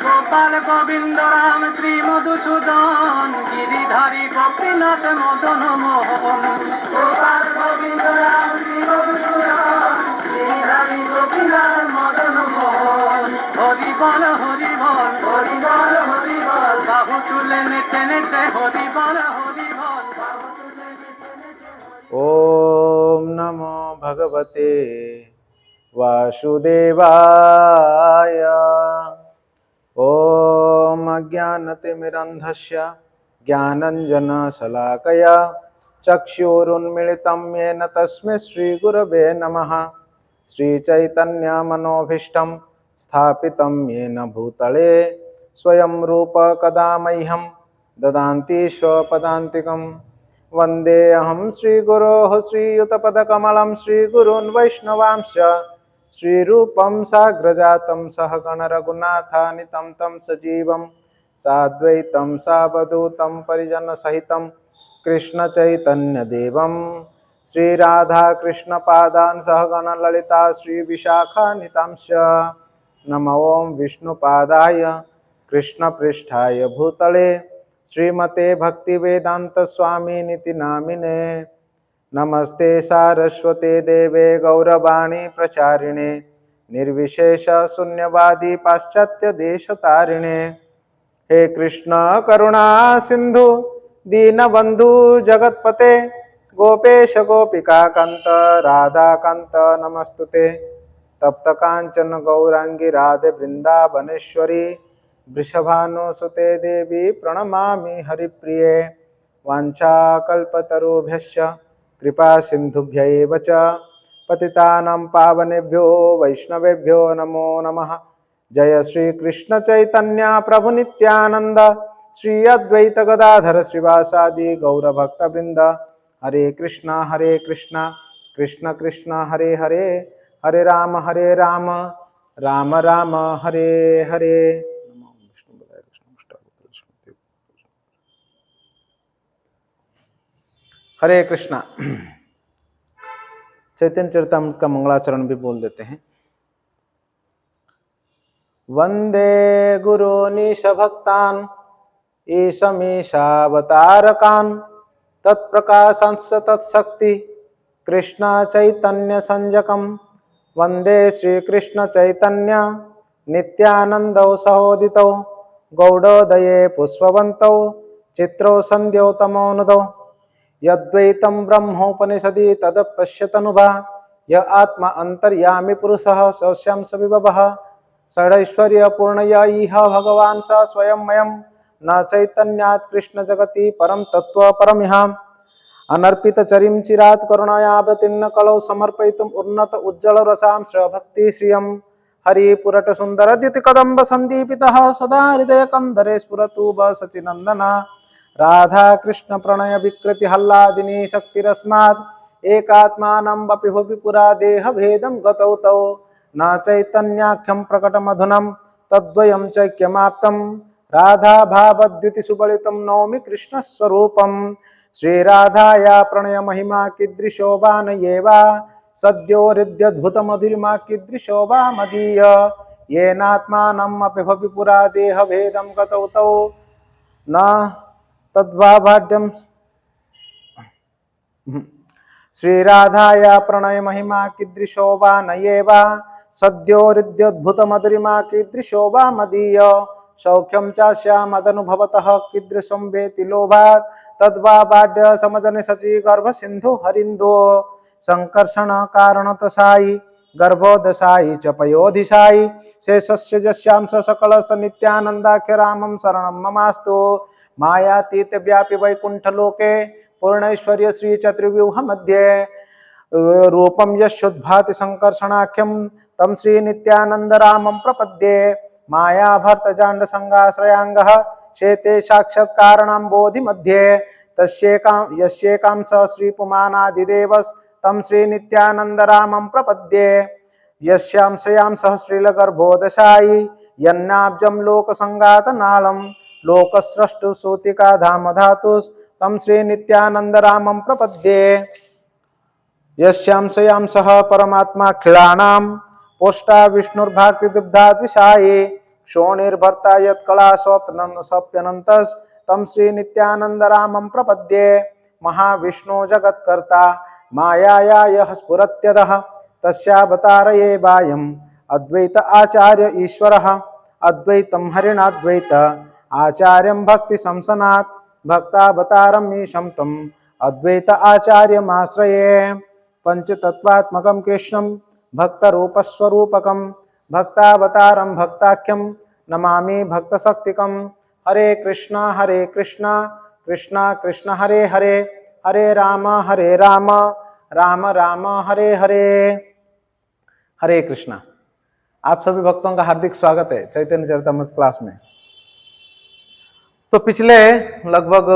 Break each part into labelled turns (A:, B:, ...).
A: गोपाल गोविंद राम श्री मधुसूदन गिरिधारी गोपीनाथ मदन मोहन गोपाल गोविंद राम श्री मधुसूदन गिरिधारी गोपीनाथ मदन मोहन हरि बोल हरि बोल हरि बोल हरि बोल बाहु तुले नेचे नेचे हरि बोल हरि बोल बाहु तुले नेचे नेचे
B: ओम नमो भगवते वासुदेवाय। ओम अज्ञानतिमिरन्धस्य ज्ञानञ्जनशलाकया चक्षुरुन्मिलितं येन तस्मै श्रीगुरवे नमः। श्रीचैतन्यमनोभीष्टं स्थापितं येन भूतले स्वयं रूप कदा मह्यं ददान्ति स्वपदान्तिकं। वन्देऽहं श्रीगुरोः श्रीयुतपदकमलं श्रीगुरून् वैष्णवांश्च श्रीरूपं साग्रजातं सहगण रघुनाथान्वितं तं सजीवं साद्वैतं सावधूतं परिजनसहितं कृष्णचैतन्यदेवं श्रीराधाकृष्णपादान् सहगण ललिता श्रीविशाखान्वितांश्च। नमो ॐ विष्णुपादाय कृष्णपृष्ठाय भूतले श्रीमते भक्तिवेदांत स्वामिनिति नामिने। नमस्ते सारस्वते देवे गौरवाणी प्रचारिणे निर्विशेष शून्यवादी पाश्चात्य देशतारिणे। हे कृष्ण करुणा सिंधु दीनबंधु जगतपते गोपेश गोपिका कांत राधा कांत नमस्तुते। तप्त कांचन गौरांगी राधे वृंदावनेश्वरी वृषभानुसुते देवी प्रणमामि हरिप्रिये। वाञ्छाकल्पतरुभ्यश्च कृपा सिन्धुभ्यैव च पतितानां पावनेभ्यो वैष्णवेभ्यो नमो नमः। जय श्री कृष्ण चैतन्य प्रभु नित्यानंद श्री अद्वैत गदाधर श्रीवासादि गौरभक्तवृंद। हरे कृष्णा कृष्ण कृष्ण हरे हरे हरे राम राम राम हरे हरे। हरे कृष्णा। चैतन्य चरितामृत का मंगलाचरण भी बोल देते हैं। वंदे गुरूनीश भक्तान् ईशमीशावतारकान् तत्प्रकाशंस तत्शक्ति कृष्ण चैतन्य संजकं। वंदे श्री कृष्ण चैतन्य नित्यानंदौ सहोदितौ गौडोदये पुष्पवन्तौ चित्रौ सन्ध्यौ तमोनुदौ। यद्वैतं ब्रह्मोपनिषदि तदपश्यतनुभा य आत्मा अंतर्यामी पुरुषः सौस्यं सविभवः। षडैश्वर्यपूर्णय इह भगवान् स स्वयंमयं न चैतन्यात् कृष्ण जगति परं तत्त्व परमिहाम्। अनर्पितचरिं चिरात् करुणयावतीर्ण कलौ समर्पयितुम् उन्नत उज्ज्वल रसां भक्ति श्रियं। हरिपुरट सुंदर द्युति कदम्ब संदीपितः सदा हृदय कंदरे स्फुरतु सचिनंदन। राधा कृष्ण प्रणय विकृति हल्लादिनी शक्तिरस्मात् एकात्मानं वपि भुवि पुरा देह भेदं गतौ तौ। न चैतन्याख्यं प्रकटमधुनं तद्वयं चैक्यमाप्तं। राधा भावद्युति सुबलितं नौमि कृष्णस्वरूपं। श्रीराधाया प्रणय महिमा कीदृशोऽवा नये वा सद्यो हृद्यद्भुत मधुरिमा कीदृशोऽवा मदीय। येनात्मानम् अपि भवि पुरा देह भेदं गतौ तौ न तद्भाभाड्यं। श्रीराधाया प्रणय महिमा कीदृशोऽवा नये वा सद्यो हृद्यद्भुत मधुरिमा कीदृशोऽवा मदीय। सौख्यं चास्यामदनुभवतः कीदृशं वेति लोभात् तद्भाभाड्य समजने सची गर्भ सिंधु हरिंदो। संकर्षण कारणतसायि गर्भोदशायि च पयोधिशायि शेषस्य जस्यां स सकल स नित्यानन्दाख्य रामं शरणं ममास्तु। मायातीत व्यापि वैकुंठलोके पूर्णैश्वर्य श्री चतुर्व्यूह मध्ये रूपं यशोद्भाति संकर्षणाख्यं तं श्री नित्यानंद रामं प्रपद्ये। माया भर्त जांड संगाश्रयांगः शेते साक्षात्कारणं बोधि मध्ये यस्येकां स श्री पुमानादिदेवस् तं श्री नित्यानंद रामं प्रपद्ये। यस्यां सयां सहस्रील गर्भोदशायि यन्नाब्जं लोक संगात नालं लोकस्रष्टु सूतिका धाम धातुस् तं श्री नित्यानंद रामं प्रपद्ये। यस्यां सयां सह परमात्मा खिलानां पोष्टा विष्णुर्भाक्ति दुग्धाद्विषाये क्षोणिर्भर्ता यत्कला स्वप्यनन्तस् तम श्री नित्यानंद रामं प्रपद्ये महाविष्णु जगत्कर्ता मायाया यः स्फुरत्यदः तस्यावतारये बायम् अद्वैत आचार्य ईश्वरः अद्वैतं हरिणाद्वैत आचार्यं भक्ति संसनात् भक्तावतारम् ईशं तम् अद्वैत आचार्यमाश्रये पंचतत्वात्मकं कृष्णं भक्तरूपस्वरूपकं भक्तावतारं भक्ताख्यं नमामि भक्तशक्तिकं। हरे कृष्णा कृष्णा कृष्ण हरे हरे हरे राम राम राम हरे हरे। हरे कृष्णा। आप सभी भक्तों का हार्दिक स्वागत है चैतन्य चरितामृत क्लास में। तो पिछले लगभग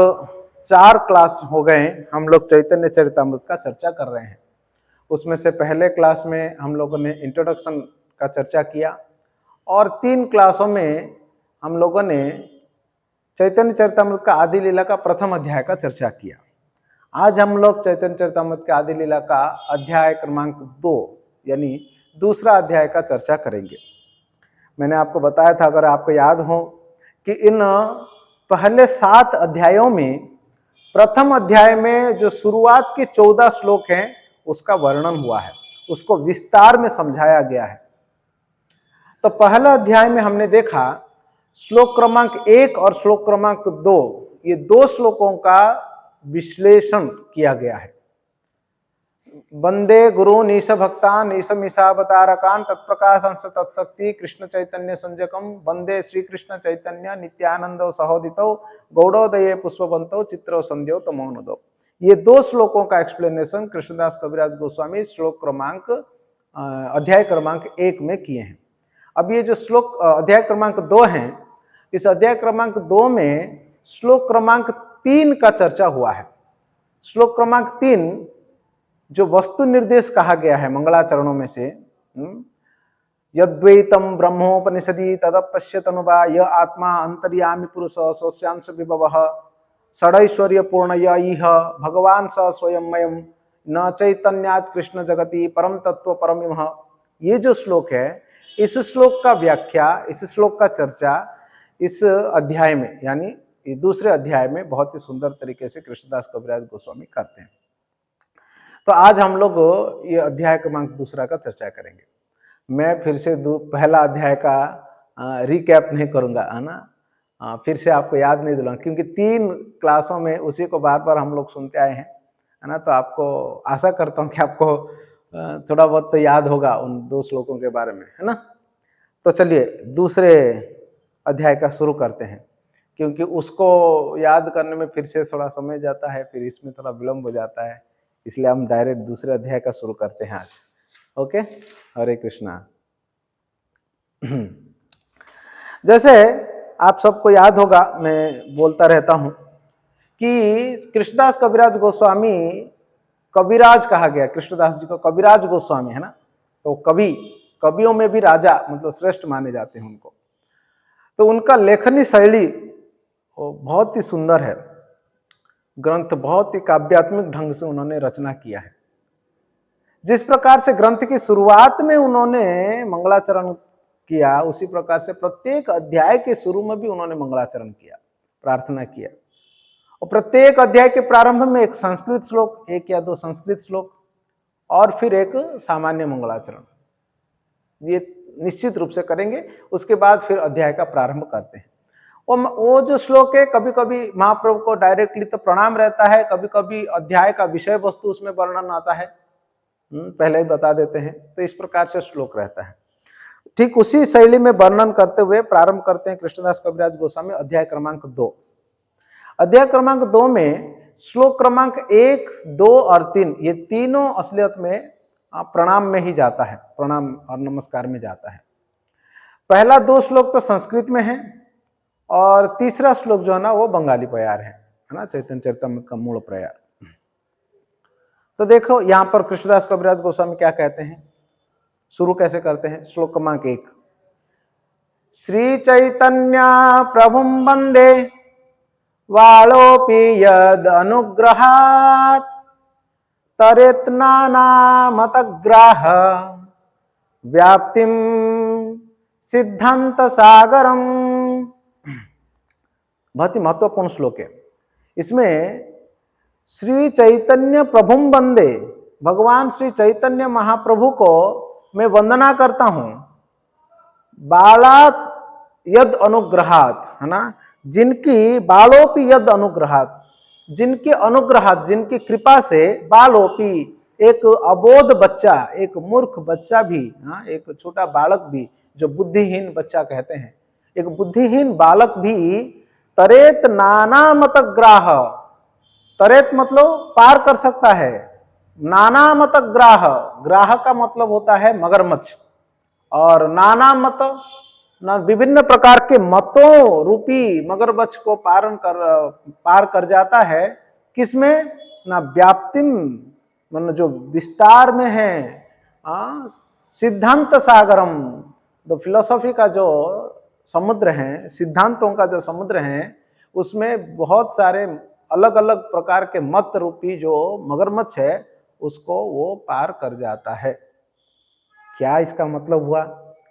B: 4 क्लास हो गए हम लोग चैतन्य चरितामृत का चर्चा कर रहे हैं। उसमें से पहले क्लास में हम लोगों ने इंट्रोडक्शन का चर्चा किया और 3 क्लासों में हम लोगों ने चैतन्य चरितामृत का आदि लीला का प्रथम अध्याय का चर्चा किया। आज हम लोग चैतन्य चरितामृत के आदि लीला का अध्याय क्रमांक 2 यानी दूसरा अध्याय का चर्चा करेंगे। मैंने आपको बताया था, अगर आपको याद हो, कि इन पहले 7 अध्यायों में प्रथम अध्याय में जो शुरुआत के 14 श्लोक हैं उसका वर्णन हुआ है, उसको विस्तार में समझाया गया है। तो पहला अध्याय में हमने देखा श्लोक क्रमांक 1 और श्लोक क्रमांक 2, ये 2 श्लोकों का विश्लेषण किया गया है। वंदे गुरु नीश भक्तान नीश मिषावतारकान तत्प्रकाशंस तत्शक्ति कृष्ण चैतन्य संजकम वंदे श्री कृष्ण चैतन्य नित्यानंदो सहोदितो गौड़ोदये पुष्पवंतो चित्रो संध्यो तमोनुदो। ये 2 श्लोकों का एक्सप्लेनेशन कृष्णदास कविराज गोस्वामी श्लोक क्रमांक अध्याय क्रमांक 1 में किए हैं। अब ये जो श्लोक अध्याय क्रमांक 2 हैं, इस अध्याय क्रमांक 2 में श्लोक क्रमांक 3 का चर्चा हुआ है। श्लोक क्रमांक 3 जो वस्तु निर्देश कहा गया है मंगलाचरणों में से, यद्वैतम ब्रह्मोपनिषदि तदपश्यतनुवा य आत्मा अंतर्यामी पुरुष स्वस्यांश विभवः षडैश्वर्य पूर्णय इह भगवान स स्वयंमयम् न चैतन्यात् कृष्ण जगति परम तत्व परमिमः। ये जो श्लोक है, इस श्लोक का व्याख्या, इस श्लोक का चर्चा इस अध्याय में यानी दूसरे अध्याय में बहुत ही सुंदर तरीके से कृष्णदास कविराज गोस्वामी करते हैं। तो आज हम लोग ये अध्याय क्रमांक 2 का चर्चा करेंगे। मैं फिर से पहला अध्याय का रिकैप नहीं करूंगा, है ना, फिर से आपको याद नहीं दिलाऊंगा, क्योंकि 3 क्लासों में उसी को बार बार हम लोग सुनते आए हैं, है ना। तो आपको आशा करता हूँ कि आपको थोड़ा बहुत तो याद होगा उन 2 श्लोकों के बारे में, है ना। तो चलिए दूसरे अध्याय का शुरू करते हैं, क्योंकि उसको याद करने में फिर से थोड़ा समय जाता है, फिर इसमें थोड़ा विलम्ब हो जाता है, इसलिए हम डायरेक्ट दूसरे अध्याय का शुरू करते हैं आज। ओके, हरे कृष्णा। जैसे आप सबको याद होगा, मैं बोलता रहता हूं कि कृष्णदास कविराज गोस्वामी कविराज कहा गया, कृष्णदास जी को कविराज गोस्वामी, है ना। तो कवियों में भी राजा मतलब श्रेष्ठ माने जाते हैं उनको। तो उनका लेखनी शैली बहुत ही सुंदर है, ग्रंथ बहुत ही काव्यात्मक ढंग से उन्होंने रचना किया है। जिस प्रकार से ग्रंथ की शुरुआत में उन्होंने मंगलाचरण किया, उसी प्रकार से प्रत्येक अध्याय के शुरू में भी उन्होंने मंगलाचरण किया, प्रार्थना किया। और प्रत्येक अध्याय के प्रारंभ में एक संस्कृत श्लोक, 1 या 2 संस्कृत श्लोक और फिर एक सामान्य मंगलाचरण, ये निश्चित रूप से करेंगे। उसके बाद फिर अध्याय का प्रारंभ करते हैं। वो जो श्लोक है, कभी कभी महाप्रभु को डायरेक्टली तो प्रणाम रहता है, कभी कभी अध्याय का विषय वस्तु उसमें वर्णन आता है, पहले ही बता देते हैं। तो इस प्रकार से श्लोक रहता है। ठीक उसी शैली में वर्णन करते हुए प्रारंभ करते हैं कृष्णदास कविराज गोस्वामी अध्याय क्रमांक 2। अध्याय क्रमांक 2 में श्लोक क्रमांक 1, 2 और 3, ये तीनों असलियत में प्रणाम में ही जाता है, प्रणाम और नमस्कार में जाता है। पहला 2 श्लोक तो संस्कृत में है और तीसरा श्लोक जो है ना वो बंगाली प्रयार है ना, चैतन्य चरितामृत का मूल प्रयार। तो देखो यहां पर कृष्णदास कविराज गोस्वामी क्या कहते हैं, शुरू कैसे करते हैं। श्लोक क्रमांक 1, श्री चैतन्य प्रभुं वंदे वालोपि यद अनुग्रहात् तरेत्नाना मतग्राह व्याप्तिम सिद्धांत सागरम। बहुत ही महत्वपूर्ण श्लोक है। इसमें श्री चैतन्य प्रभुम वंदे, भगवान श्री चैतन्य महाप्रभु को मैं वंदना करता हूं। बालात यद अनुग्रहात, है ना, जिनकी बालोपी यद अनुग्रहात, जिनके अनुग्रहात, जिनकी कृपा से, बालोपी एक अबोध बच्चा, एक मूर्ख बच्चा भी, एक छोटा बालक भी, जो बुद्धिहीन बच्चा कहते हैं, एक बुद्धिहीन बालक भी तरेत नाना मतग्राह, तरेत मतलब पार कर सकता है, नाना मतग्राह, ग्राह का मतलब होता है मगरमच्छ, और नाना मत ना विभिन्न प्रकार के मतों रूपी मगरमच्छ को पार कर जाता है। किसमें? ना व्याप्तिम, मतलब जो विस्तार में है, सिद्धांत सागरम, तो फिलोसॉफी का जो समुद्र है, सिद्धांतों का जो समुद्र है, उसमें बहुत सारे अलग अलग प्रकार के मत रूपी जो मगरमच्छ है उसको वो पार कर जाता है। क्या इसका मतलब हुआ?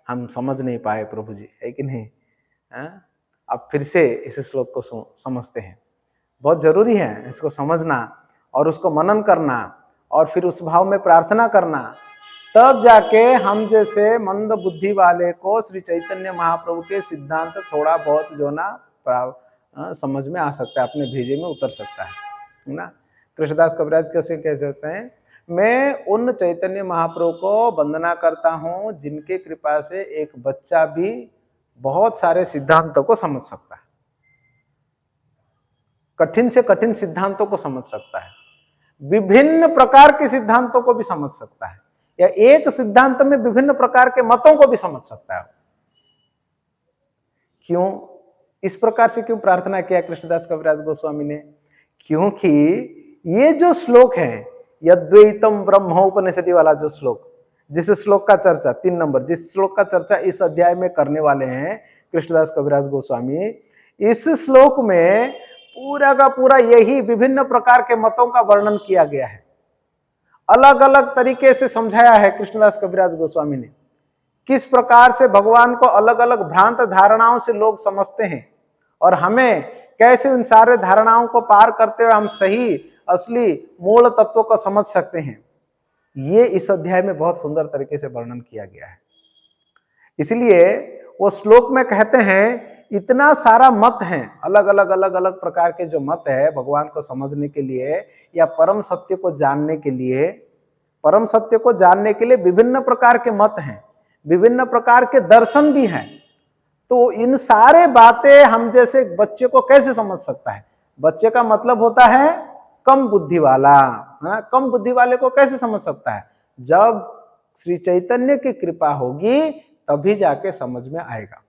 B: हम समझ नहीं पाए प्रभु जी, है कि नहीं? अब फिर से इस श्लोक को समझते हैं। बहुत जरूरी है इसको समझना और उसको मनन करना और फिर उस भाव में प्रार्थना करना, तब जाके हम जैसे मंद बुद्धि वाले को श्री चैतन्य महाप्रभु के सिद्धांत थोड़ा बहुत जो ना समझ में आ सकता है, अपने भेजे में उतर सकता है ना। कृष्णदास कविराज कैसे कह सकते हैं, मैं उन चैतन्य महाप्रभु को वंदना करता हूं जिनके कृपा से एक बच्चा भी बहुत सारे सिद्धांतों को समझ सकता है, कठिन से कठिन सिद्धांतों को समझ सकता है, विभिन्न प्रकार के सिद्धांतों को भी समझ सकता है, या एक सिद्धांत में विभिन्न प्रकार के मतों को भी समझ सकता है। क्यों इस प्रकार से क्यों प्रार्थना किया कृष्णदास कविराज गोस्वामी ने? क्योंकि ये जो श्लोक है, यद्वैतम ब्रह्मोपनिषदि वाला जो श्लोक, जिस श्लोक का चर्चा 3 नंबर, जिस श्लोक का चर्चा इस अध्याय में करने वाले हैं कृष्णदास कविराज गोस्वामी, इस श्लोक में पूरा का पूरा यही विभिन्न प्रकार के मतों का वर्णन किया गया है। अलग अलग तरीके से समझाया है कृष्णदास कविराज गोस्वामी ने, किस प्रकार से भगवान को अलग अलग भ्रांत धारणाओं से लोग समझते हैं और हमें कैसे उन सारे धारणाओं को पार करते हुए हम सही असली मूल तत्वों को समझ सकते हैं। ये इस अध्याय में बहुत सुंदर तरीके से वर्णन किया गया है। इसलिए वो श्लोक में कहते हैं इतना सारा मत है, अलग अलग प्रकार के जो मत है भगवान को समझने के लिए या परम सत्य को जानने के लिए, परम सत्य को जानने के लिए विभिन्न प्रकार के मत हैं, विभिन्न प्रकार के दर्शन भी हैं। तो इन सारे बातें हम जैसे बच्चे को कैसे समझ सकता है? बच्चे का मतलब होता है कम बुद्धि वाला, कम बुद्धि वाले को कैसे समझ सकता है? जब श्री चैतन्य की कृपा होगी तभी जाके समझ में आएगा।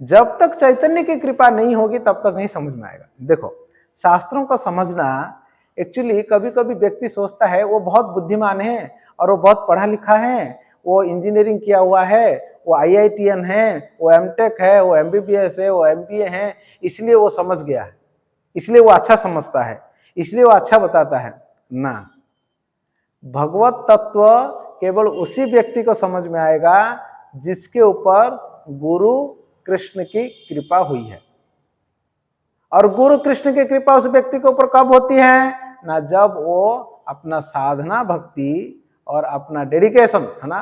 B: जब तक चैतन्य की कृपा नहीं होगी तब तक नहीं समझ में आएगा। देखो, शास्त्रों को समझना एक्चुअली कभी कभी व्यक्ति सोचता है वो बहुत बुद्धिमान है और वो बहुत पढ़ा लिखा है, वो इंजीनियरिंग किया हुआ है, वो IITN है, वो MTech है, वो MBBS है, वो MBA है, इसलिए वो समझ गया है, इसलिए वो अच्छा समझता है, इसलिए वो अच्छा बताता है ना। भगवत तत्व केवल उसी व्यक्ति को समझ में आएगा जिसके ऊपर गुरु कृष्ण की कृपा हुई है। और गुरु कृष्ण की कृपा उस व्यक्ति के ऊपर कब होती है ना? जब वो अपना साधना भक्ति और अपना डेडिकेशन, है ना,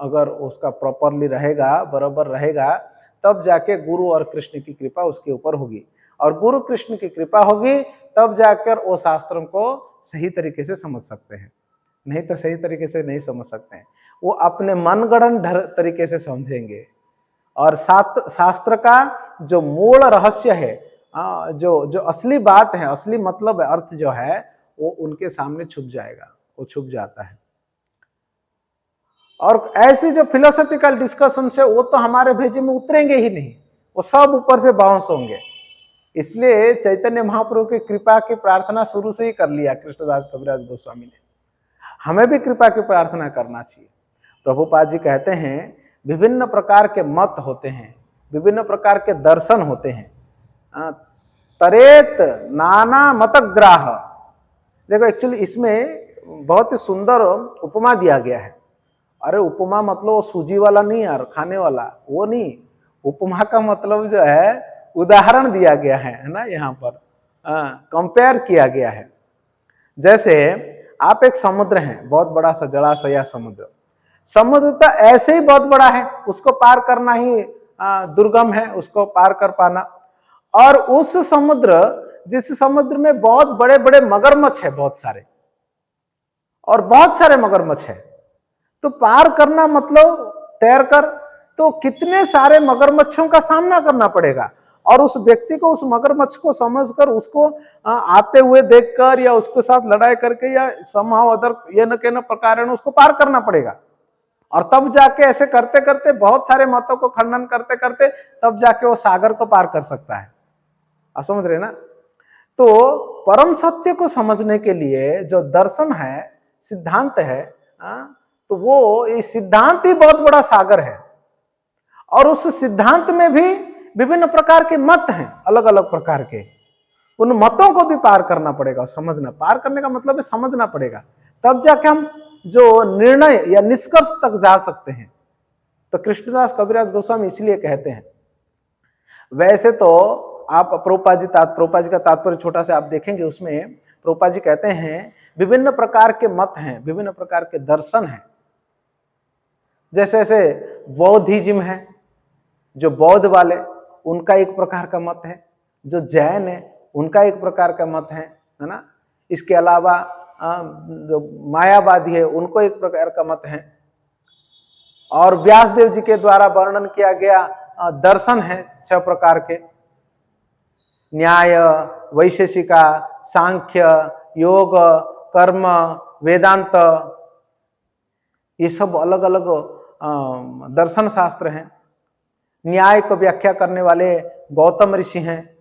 B: अगर उसका प्रॉपरली रहेगा, बराबर रहेगा, तब जाके गुरु और कृष्ण की कृपा उसके ऊपर होगी। और गुरु कृष्ण की कृपा होगी तब जाकर वो शास्त्रों को सही तरीके से समझ सकते हैं, नहीं तो सही तरीके से नहीं समझ सकते हैं। वो अपने मनगढ़ंत तरीके से समझेंगे और शास्त्र का जो मूल रहस्य है, जो असली बात है, असली मतलब है, अर्थ जो है, वो उनके सामने छुप जाएगा, वो छुप जाता है। और ऐसी जो फिलोसॉफिकल डिस्कशन है वो तो हमारे भेजे में उतरेंगे ही नहीं, वो सब ऊपर से बाउंस होंगे। इसलिए चैतन्य महाप्रभु की कृपा की प्रार्थना शुरू से ही कर लिया कृष्णदास कविराज गोस्वामी ने। हमें भी कृपा की प्रार्थना करना चाहिए। प्रभुपाद जी कहते हैं विभिन्न प्रकार के मत होते हैं, विभिन्न प्रकार के दर्शन होते हैं। तरेत नाना मतग्राह, देखो एक्चुअली इसमें बहुत ही सुंदर उपमा दिया गया है। अरे उपमा मतलब वो सूजी वाला नहीं यार, खाने वाला वो नहीं। उपमा का मतलब जो है उदाहरण दिया गया है ना, यहाँ पर कंपेयर किया गया है। जैसे आप एक समुद्र हैं, बहुत बड़ा सा जलाशय या समुद्र, समुद्र तो ऐसे ही बहुत बड़ा है, उसको पार करना ही दुर्गम है, उसको पार कर पाना। और उस समुद्र, जिस समुद्र में बहुत बड़े बड़े मगरमच्छ है, बहुत सारे, और बहुत सारे मगरमच्छ है, तो पार करना मतलब तैरकर तो कितने सारे मगरमच्छों का सामना करना पड़ेगा। और उस व्यक्ति को, उस मगरमच्छ को समझकर, उसको आते हुए देखकर या उसके साथ लड़ाई करके या समहाउ अदर ये न कहना प्रकार उसको पार करना पड़ेगा। और तब जाके ऐसे करते करते, बहुत सारे मतों को खंडन करते करते, तब जाके वो सागर को पार कर सकता है। आप समझ रहे ना? तो परम सत्य को समझने के लिए जो दर्शन है, सिद्धांत है, तो वो ये सिद्धांत ही बहुत बड़ा सागर है। और उस सिद्धांत में भी विभिन्न प्रकार के मत हैं, अलग अलग प्रकार के। उन मतों को भी पार करना पड़ेगा, समझना। पार करने का मतलब है समझना पड़ेगा, तब जाके हम जो निर्णय या निष्कर्ष तक जा सकते हैं। तो कृष्णदास कविराज गोस्वामी इसलिए कहते हैं, वैसे तो आप प्रभुपाद जी का तात्पर्य छोटा सा आप देखेंगे, उसमें प्रभुपाद जी कहते हैं विभिन्न प्रकार के मत हैं, विभिन्न प्रकार के दर्शन हैं। जैसे जैसे बौद्धिज्म है, जो बौद्ध वाले, उनका एक प्रकार का मत है। जो जैन है, उनका एक प्रकार का मत है ना। इसके अलावा जो मायावादी है, उनको एक प्रकार का मत है। और व्यासदेव जी के द्वारा वर्णन किया गया दर्शन है 6 प्रकार के, न्याय, वैशेषिका, सांख्य, योग, कर्म, वेदांत, ये सब अलग अलग दर्शन शास्त्र हैं। न्याय को व्याख्या करने वाले गौतम ऋषि हैं,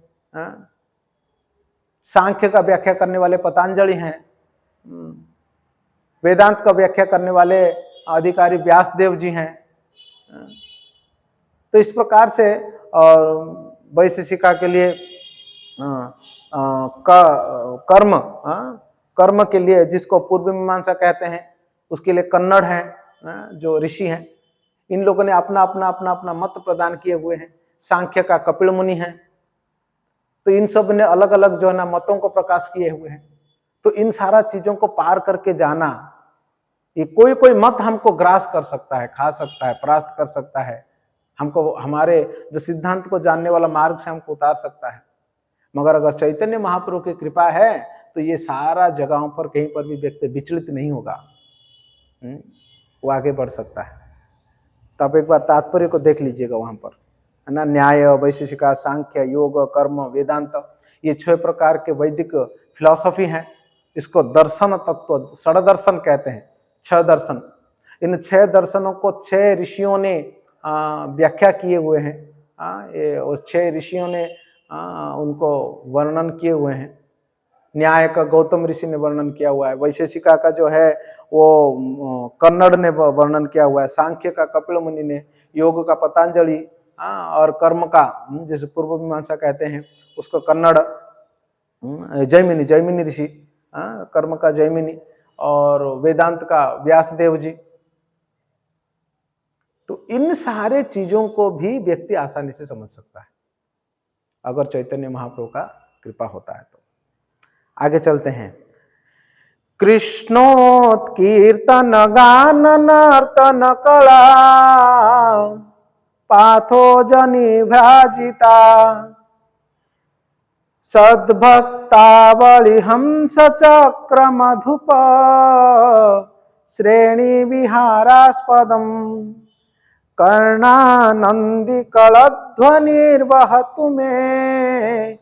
B: सांख्य का व्याख्या करने वाले पतंजलि हैं, वेदांत का व्याख्या करने वाले अधिकारी व्यासदेव जी हैं। तो इस प्रकार से वैशेषिका के लिए कर्म के लिए, जिसको पूर्व मीमांसा कहते हैं, उसके लिए कन्नड़ है, जो ऋषि हैं। इन लोगों ने अपना अपना अपना अपना मत प्रदान किए हुए हैं। सांख्य का कपिल मुनि है। तो इन सब ने अलग अलग जो है ना मतों को प्रकाश किए हुए हैं। तो इन सारा चीजों को पार करके जाना, ये कोई कोई मत हमको ग्रास कर सकता है, खा सकता है, परास्त कर सकता है, हमको हमारे जो सिद्धांत को जानने वाला मार्ग से हमको उतार सकता है। मगर अगर चैतन्य महाप्रभु की कृपा है तो ये सारा जगहों पर कहीं पर भी व्यक्ति विचलित नहीं होगा, वो आगे बढ़ सकता है। तो आप एक बार तात्पर्य को देख लीजिएगा वहां पर, है ना। न्याय, वैशेषिका, सांख्य, योग, कर्म, वेदांत, ये 6 प्रकार के वैदिक फिलॉसफी हैं। इसको दर्शन तत्व, षड दर्शन कहते हैं, 6 दर्शन। इन 6 दर्शनों को 6 ऋषियों ने व्याख्या किए हुए हैं। ये उस 6 ऋषियों ने उनको वर्णन किए हुए हैं। न्याय का गौतम ऋषि ने वर्णन किया हुआ है, वैशेषिका का जो है वो कन्नड़ ने वर्णन किया हुआ है, सांख्य का कपिल मुनि ने, योग का पतंजलि, और कर्म का जैसे पूर्व मीमांसा कहते हैं उसको कन्नड़ जैमिनी ऋषि, कर्म का जैमिनी, और वेदांत का व्यासदेव जी। तो इन सारे चीजों को भी व्यक्ति आसानी से समझ सकता है अगर चैतन्य महाप्रभु का कृपा होता है तो। आगे चलते हैं। कृष्णोत्कीर्तन गान नर्तन कला पाथोजनि भ्राजिता सद्भक्तावली हंस चक्र मधुप श्रेणी विहारास्पदम कर्णानंदी कलध्वनिर्वहतु मे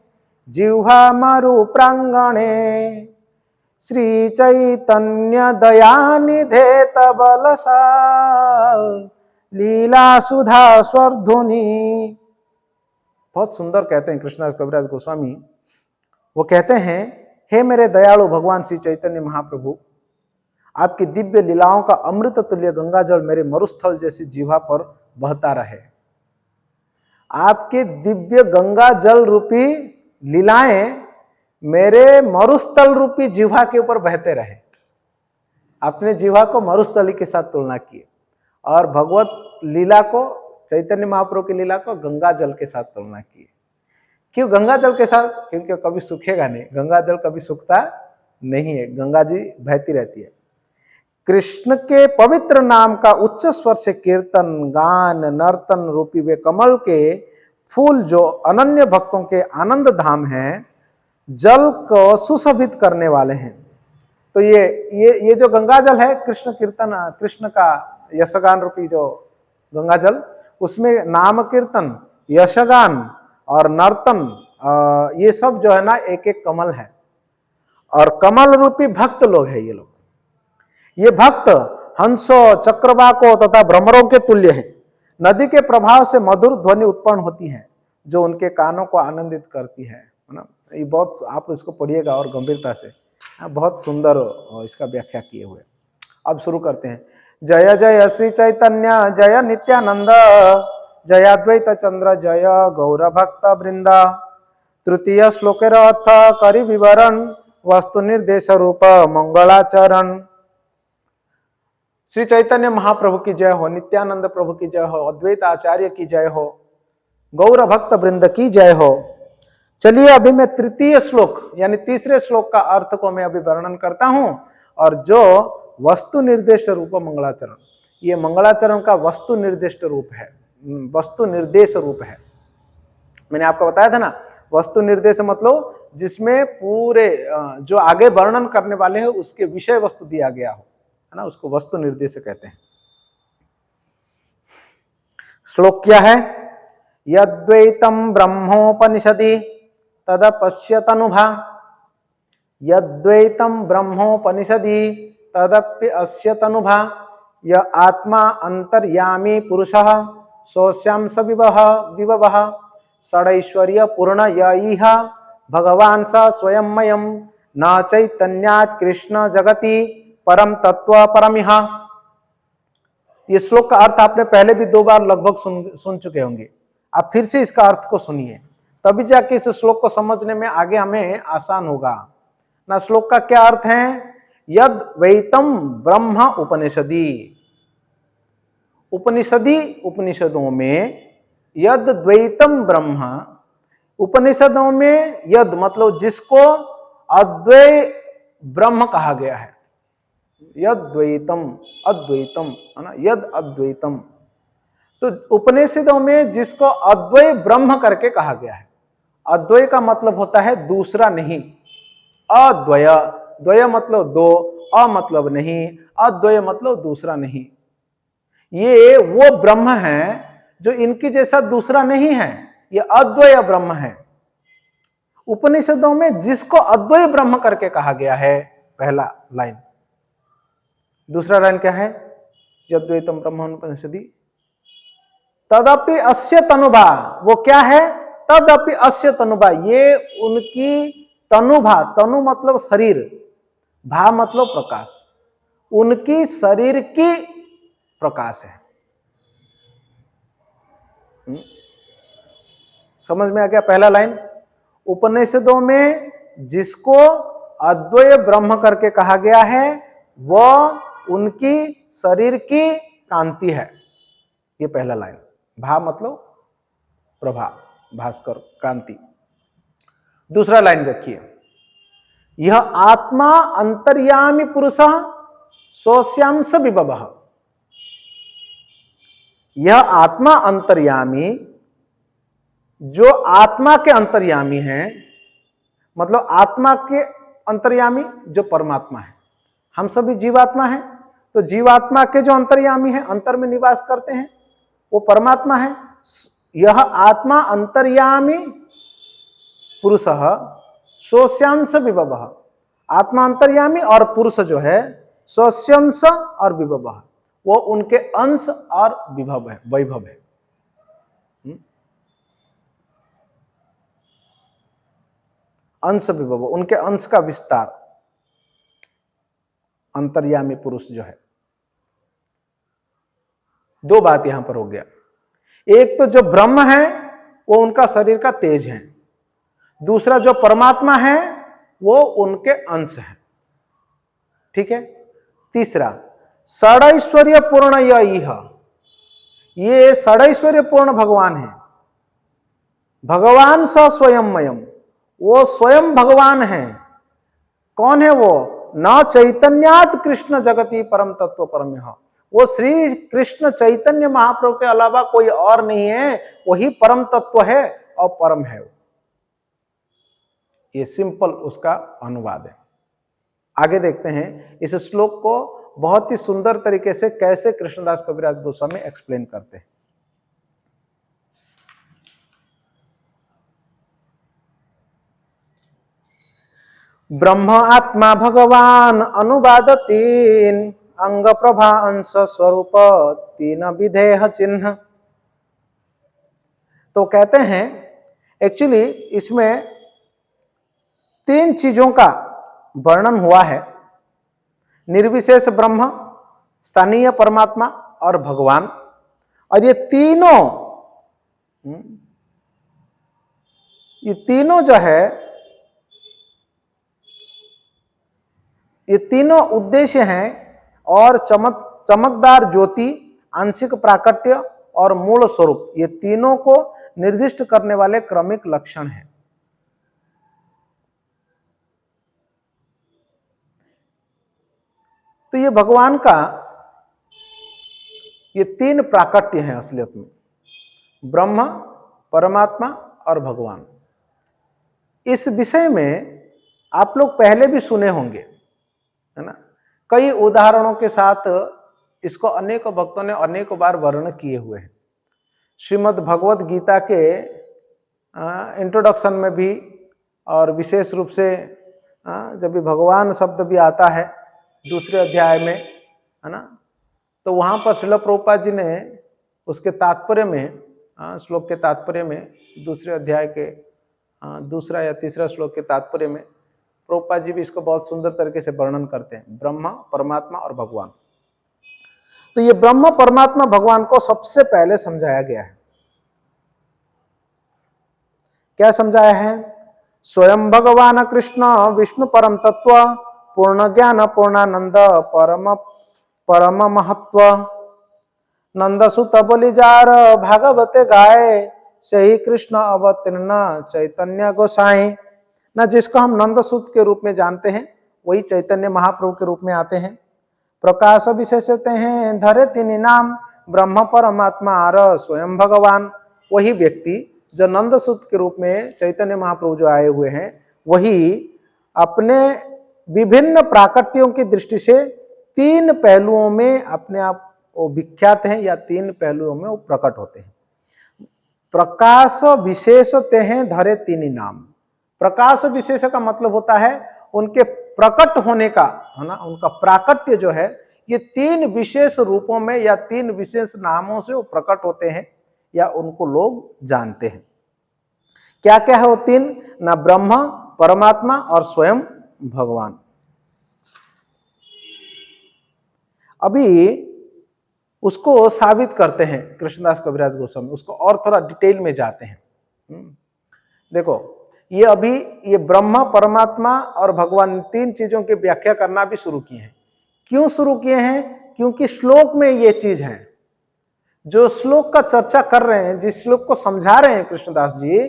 B: जिह्वा मरु प्रांगणे श्री चैतन्य दयानिधे तबलसाल लीला सुधा स्वर्धुनि। बहुत सुंदर कहते हैं कृष्णदास कविराज गोस्वामी। वो कहते हैं, हे मेरे दयालु भगवान श्री चैतन्य महाप्रभु, आपकी दिव्य लीलाओं का अमृत तुल्य गंगा जल मेरे मरुस्थल जैसी जीवा पर बहता रहे। आपके दिव्य गंगा जल रूपी लीलाएं मेरे मरुस्थल रूपी जिह्वा के ऊपर बहते रहे। अपने जिह्वा को मरुस्थली के साथ तुलना किए और भगवत लीला को, चैतन्य महाप्रभु की लीला को गंगा जल के साथ तुलना किए। क्यों गंगा जल के साथ? क्योंकि कभी सूखेगा नहीं, गंगा जल कभी सूखता नहीं है, गंगा जी बहती रहती है। कृष्ण के पवित्र नाम का उच्च स्वर से कीर्तन, गान, नर्तन रूपी वे कमल के फूल जो अनन्य भक्तों के आनंद धाम हैं, जल को सुशोभित करने वाले हैं। तो ये जो गंगा जल है, कृष्ण कीर्तन, कृष्ण का यशगान रूपी जो गंगा जल, उसमें नाम कीर्तन, यशगान और नर्तन, ये सब जो है ना एक एक कमल है और कमल रूपी भक्त लोग हैं ये लोग। ये भक्त हंसों, चक्रवाकों तथा भ्रमरों के तुल्य है। नदी के प्रभाव से मधुर ध्वनि उत्पन्न होती है जो उनके कानों को आनंदित करती है ना। ये बहुत, आप इसको पढ़िएगा और गंभीरता से, बहुत सुंदर इसका व्याख्या किए हुए। अब शुरू करते हैं। जय जय श्री चैतन्य जय नित्यानंद, जय अद्वैत चंद्र जय गौर भक्त वृंद। तृतीय श्लोकेर अर्थ करी विवरण, वस्तु निर्देश रूप मंगलाचरण। श्री चैतन्य महाप्रभु की जय हो, नित्यानंद प्रभु की जय हो, अद्वैत आचार्य की जय हो, गौर भक्त वृंद की जय हो। चलिए अभी मैं तृतीय श्लोक यानी तीसरे श्लोक का अर्थ को मैं अभी वर्णन करता हूं, और जो वस्तु निर्देश रूप मंगलाचरण, ये मंगलाचरण का वस्तु निर्दिष्ट रूप है, वस्तु निर्देश रूप है। मैंने आपको बताया था ना, वस्तु निर्देश मतलब जिसमें पूरे जो आगे वर्णन करने वाले हैं उसके विषय वस्तु दिया गया हो, है ना, उसको वस्तु निर्देश कहते हैं। श्लोक क्या है? यद्वैतम ब्रह्मोपनिषदि तदपश्यतनुभा, यद्वैतम ब्रह्मोपनिषदि तदप्य अस्य तनुभा, य आत्मा अंतर्यामी पुरुषः सोऽस्यां स विभवः, षडैश्वर्य पूर्ण यइह भगवान् स स्वयंमयम्, न चैतन्यात् कृष्ण जगति परम तत्व परमिह। ये श्लोक का अर्थ आपने पहले भी 2 बार लगभग सुन चुके होंगे। आप फिर से इसका अर्थ को सुनिए, तभी जाके इस श्लोक को समझने में आगे हमें आसान होगा ना। श्लोक का क्या अर्थ है? यद वैतम ब्रह्म उपनिषदि, उपनिषदि उपनिषदों में यद द्वैतम ब्रह्म, उपनिषदों में यद मतलब जिसको अद्वै ब्रह्म कहा गया है। यद द्वैतम, अद्वैतम है ना, यद अद्वैतम, तो उपनिषदों में जिसको अद्वै ब्रह्म करके कहा गया है। अद्वै का मतलब होता है दूसरा नहीं, अद्वय, द्वय मतलब दो, अ मतलब नहीं, अद्वय मतलब दूसरा नहीं। ये वो ब्रह्म है जो इनकी जैसा दूसरा नहीं है, ये अद्वय ब्रह्म है। उपनिषदों में जिसको अद्वय ब्रह्म करके कहा गया है, पहला लाइन। दूसरा लाइन क्या है? यद्वैतम ब्रह्म उपनिषदि तदपि अस्य तनुभा, वो क्या है? तदपि अस्य तनुभा, ये उनकी तनुभा, तनु मतलब शरीर, भा मतलब प्रकाश, उनकी शरीर की प्रकाश है। समझ में आ गया पहला लाइन? उपनिषदों में जिसको अद्वय ब्रह्म करके कहा गया है वह उनकी शरीर की कांति है। ये पहला लाइन। भा मतलब प्रभा, भास्कर, कांति। दूसरा लाइन देखिए, यह आत्मा अंतर्यामी पुरुषः सोऽस्यां स विभवः। यह आत्मा अंतर्यामी, जो आत्मा के अंतर्यामी है, मतलब आत्मा के अंतर्यामी जो परमात्मा है। हम सभी जीवात्मा हैं, तो जीवात्मा के जो अंतर्यामी है, अंतर में निवास करते हैं, वो परमात्मा है। यह आत्मा अंतर्यामी पुरुषः सोऽस्यां स विभवः। आत्मा अंतर्यामी और पुरुष जो है सोऽस्यां स और विभवः, वो उनके अंश और विभव है, वैभव है। अंश विभव, उनके अंश का विस्तार, अंतर्यामी पुरुष जो है। 2 बात यहां पर हो गया। एक तो जो ब्रह्म है वो उनका शरीर का तेज है, दूसरा जो परमात्मा है वो उनके अंश है। ठीक है। तीसरा, षडैश्वर्य पूर्ण यह, ये षडैश्वर्य पूर्ण भगवान है। भगवान स स्वयंमयम, वो स्वयं भगवान है। कौन है वो? न चैतन्यात् कृष्ण जगति परम तत्व परमः, वो श्री कृष्ण चैतन्य महाप्रभु के अलावा कोई और नहीं है, वही परम तत्व है और परम है। ये सिंपल उसका अनुवाद है। आगे देखते हैं इस श्लोक को बहुत ही सुंदर तरीके से कैसे कृष्णदास कविराज गोस्वामी एक्सप्लेन करते हैं। ब्रह्म आत्मा भगवान अनुवाद तीन, अंग प्रभा अंश स्वरूप तीन विधेय चिन्ह। तो कहते हैं एक्चुअली इसमें तीन चीजों का वर्णन हुआ है, निर्विशेष ब्रह्म, स्थानीय परमात्मा और भगवान। और ये तीनों जो है, ये तीनों उद्देश्य हैं और चमकदार ज्योति, आंशिक प्राकट्य और मूल स्वरूप, ये तीनों को निर्दिष्ट करने वाले क्रमिक लक्षण हैं। तो ये भगवान का ये तीन प्राकट्य हैं असलियत में, ब्रह्म, परमात्मा और भगवान। इस विषय में आप लोग पहले भी सुने होंगे, है ना। कई उदाहरणों के साथ इसको अनेक भक्तों ने अनेक बार वर्णन किए हुए हैं। श्रीमद् भगवद गीता के इंट्रोडक्शन में भी, और विशेष रूप से जब भी भगवान शब्द भी आता है दूसरे अध्याय में, है ना, तो वहां पर श्रील प्रभुपाद जी ने उसके तात्पर्य में, श्लोक के तात्पर्य में, दूसरे अध्याय के दूसरा या तीसरा श्लोक के तात्पर्य में प्रभुपाद जी भी इसको बहुत सुंदर तरीके से वर्णन करते हैं, ब्रह्म, परमात्मा और भगवान। तो ये ब्रह्म, परमात्मा, भगवान को सबसे पहले समझाया गया है। क्या समझाया है? स्वयं भगवान कृष्ण विष्णु परम तत्व, पूर्ण ज्ञान पूर्णानंद परम महत्व, नंद सुत बलिजार भागवते गाए, सही कृष्ण अवतीर्ण चैतन्य गोसाई। ना जिसको हम नंद सुत के रूप में जानते हैं वही चैतन्य महाप्रभु के रूप में आते हैं। प्रकाश विशेषते हैं धरे तीन नाम, ब्रह्म परमात्मा और स्वयं भगवान। वही व्यक्ति जो नंद सुत के रूप में चैतन्य महाप्रभु जो आए हुए हैं, वही अपने विभिन्न प्राकट्यों की दृष्टि से तीन पहलुओं में अपने आप वो विख्यात हैं, या तीन पहलुओं में वो प्रकट होते हैं। प्रकाश विशेषते हैं धरे तीन नाम। प्रकाश विशेष का मतलब होता है उनके प्रकट होने का, है ना, उनका प्राकट्य जो है ये तीन विशेष रूपों में या तीन विशेष नामों से वो प्रकट होते हैं या उनको लोग जानते हैं। क्या क्या है वो तीन? ना ब्रह्म, परमात्मा और स्वयं भगवान। अभी उसको साबित करते हैं कृष्णदास कविराज गोस्वामी, उसको और थोड़ा डिटेल में जाते हैं। देखो, ये अभी ये ब्रह्म, परमात्मा और भगवान तीन चीजों की व्याख्या करना भी शुरू किए हैं। क्यों शुरू किए हैं? क्योंकि श्लोक में ये चीज है। जो श्लोक का चर्चा कर रहे हैं, जिस श्लोक को समझा रहे हैं कृष्णदास जी,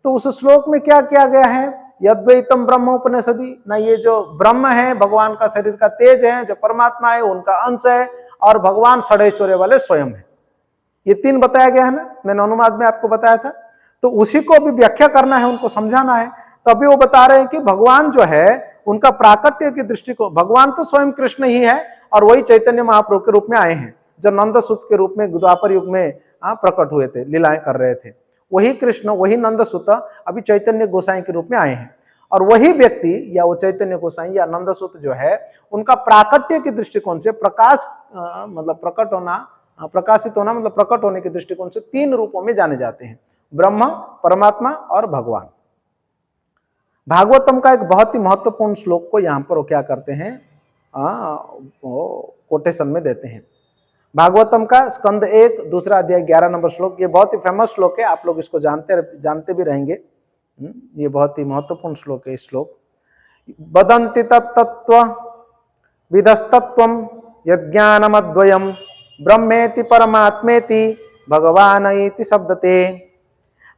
B: तो उस श्लोक में क्या किया गया है? यद्वैतम ब्रह्म उपनिषदि, ना ये जो ब्रह्म है भगवान का शरीर का तेज है, जो परमात्मा है उनका अंश है, और भगवान षडैश्वर्य वाले स्वयं है। ये तीन बताया गया है ना, मैंने अनुवाद में आपको बताया था। तो उसी को भी व्याख्या करना है, उनको समझाना है। तभी वो बता रहे हैं कि भगवान जो है उनका प्राकट्य की दृष्टि को, भगवान तो स्वयं कृष्ण ही है और वही चैतन्य महाप्रभु के रूप में आए हैं, जो नंद सुत के रूप में द्वापर युग में प्रकट हुए थे, लीलाएं कर रहे थे। वही कृष्ण, वही नंद सुत अभी चैतन्य गोसाई के रूप में आए हैं। और वही व्यक्ति या वो चैतन्य गोसाई या नंद सुत जो है, उनका प्राकट्य के दृष्टिकोण से प्रकाश मतलब प्रकट होना, प्रकाशित होना मतलब प्रकट होने के दृष्टिकोण से तीन रूपों में जाने जाते हैं, ब्रह्म, परमात्मा और भगवान। भागवतम का एक बहुत ही महत्वपूर्ण श्लोक को यहाँ पर वो क्या करते हैं, कोटेशन में देते हैं। भागवतम का स्कंद 1 दूसरा अध्याय 11 नंबर श्लोक, ये बहुत ही फेमस श्लोक है, आप लोग इसको जानते भी रहेंगे। ये बहुत ही महत्वपूर्ण श्लोक है। इस श्लोक वदन्ति तत्तत्त्व विदस्तत्वम यज्ञानमद्वयम ब्रह्मेति परमात्मेति भगवान इति शब्दते।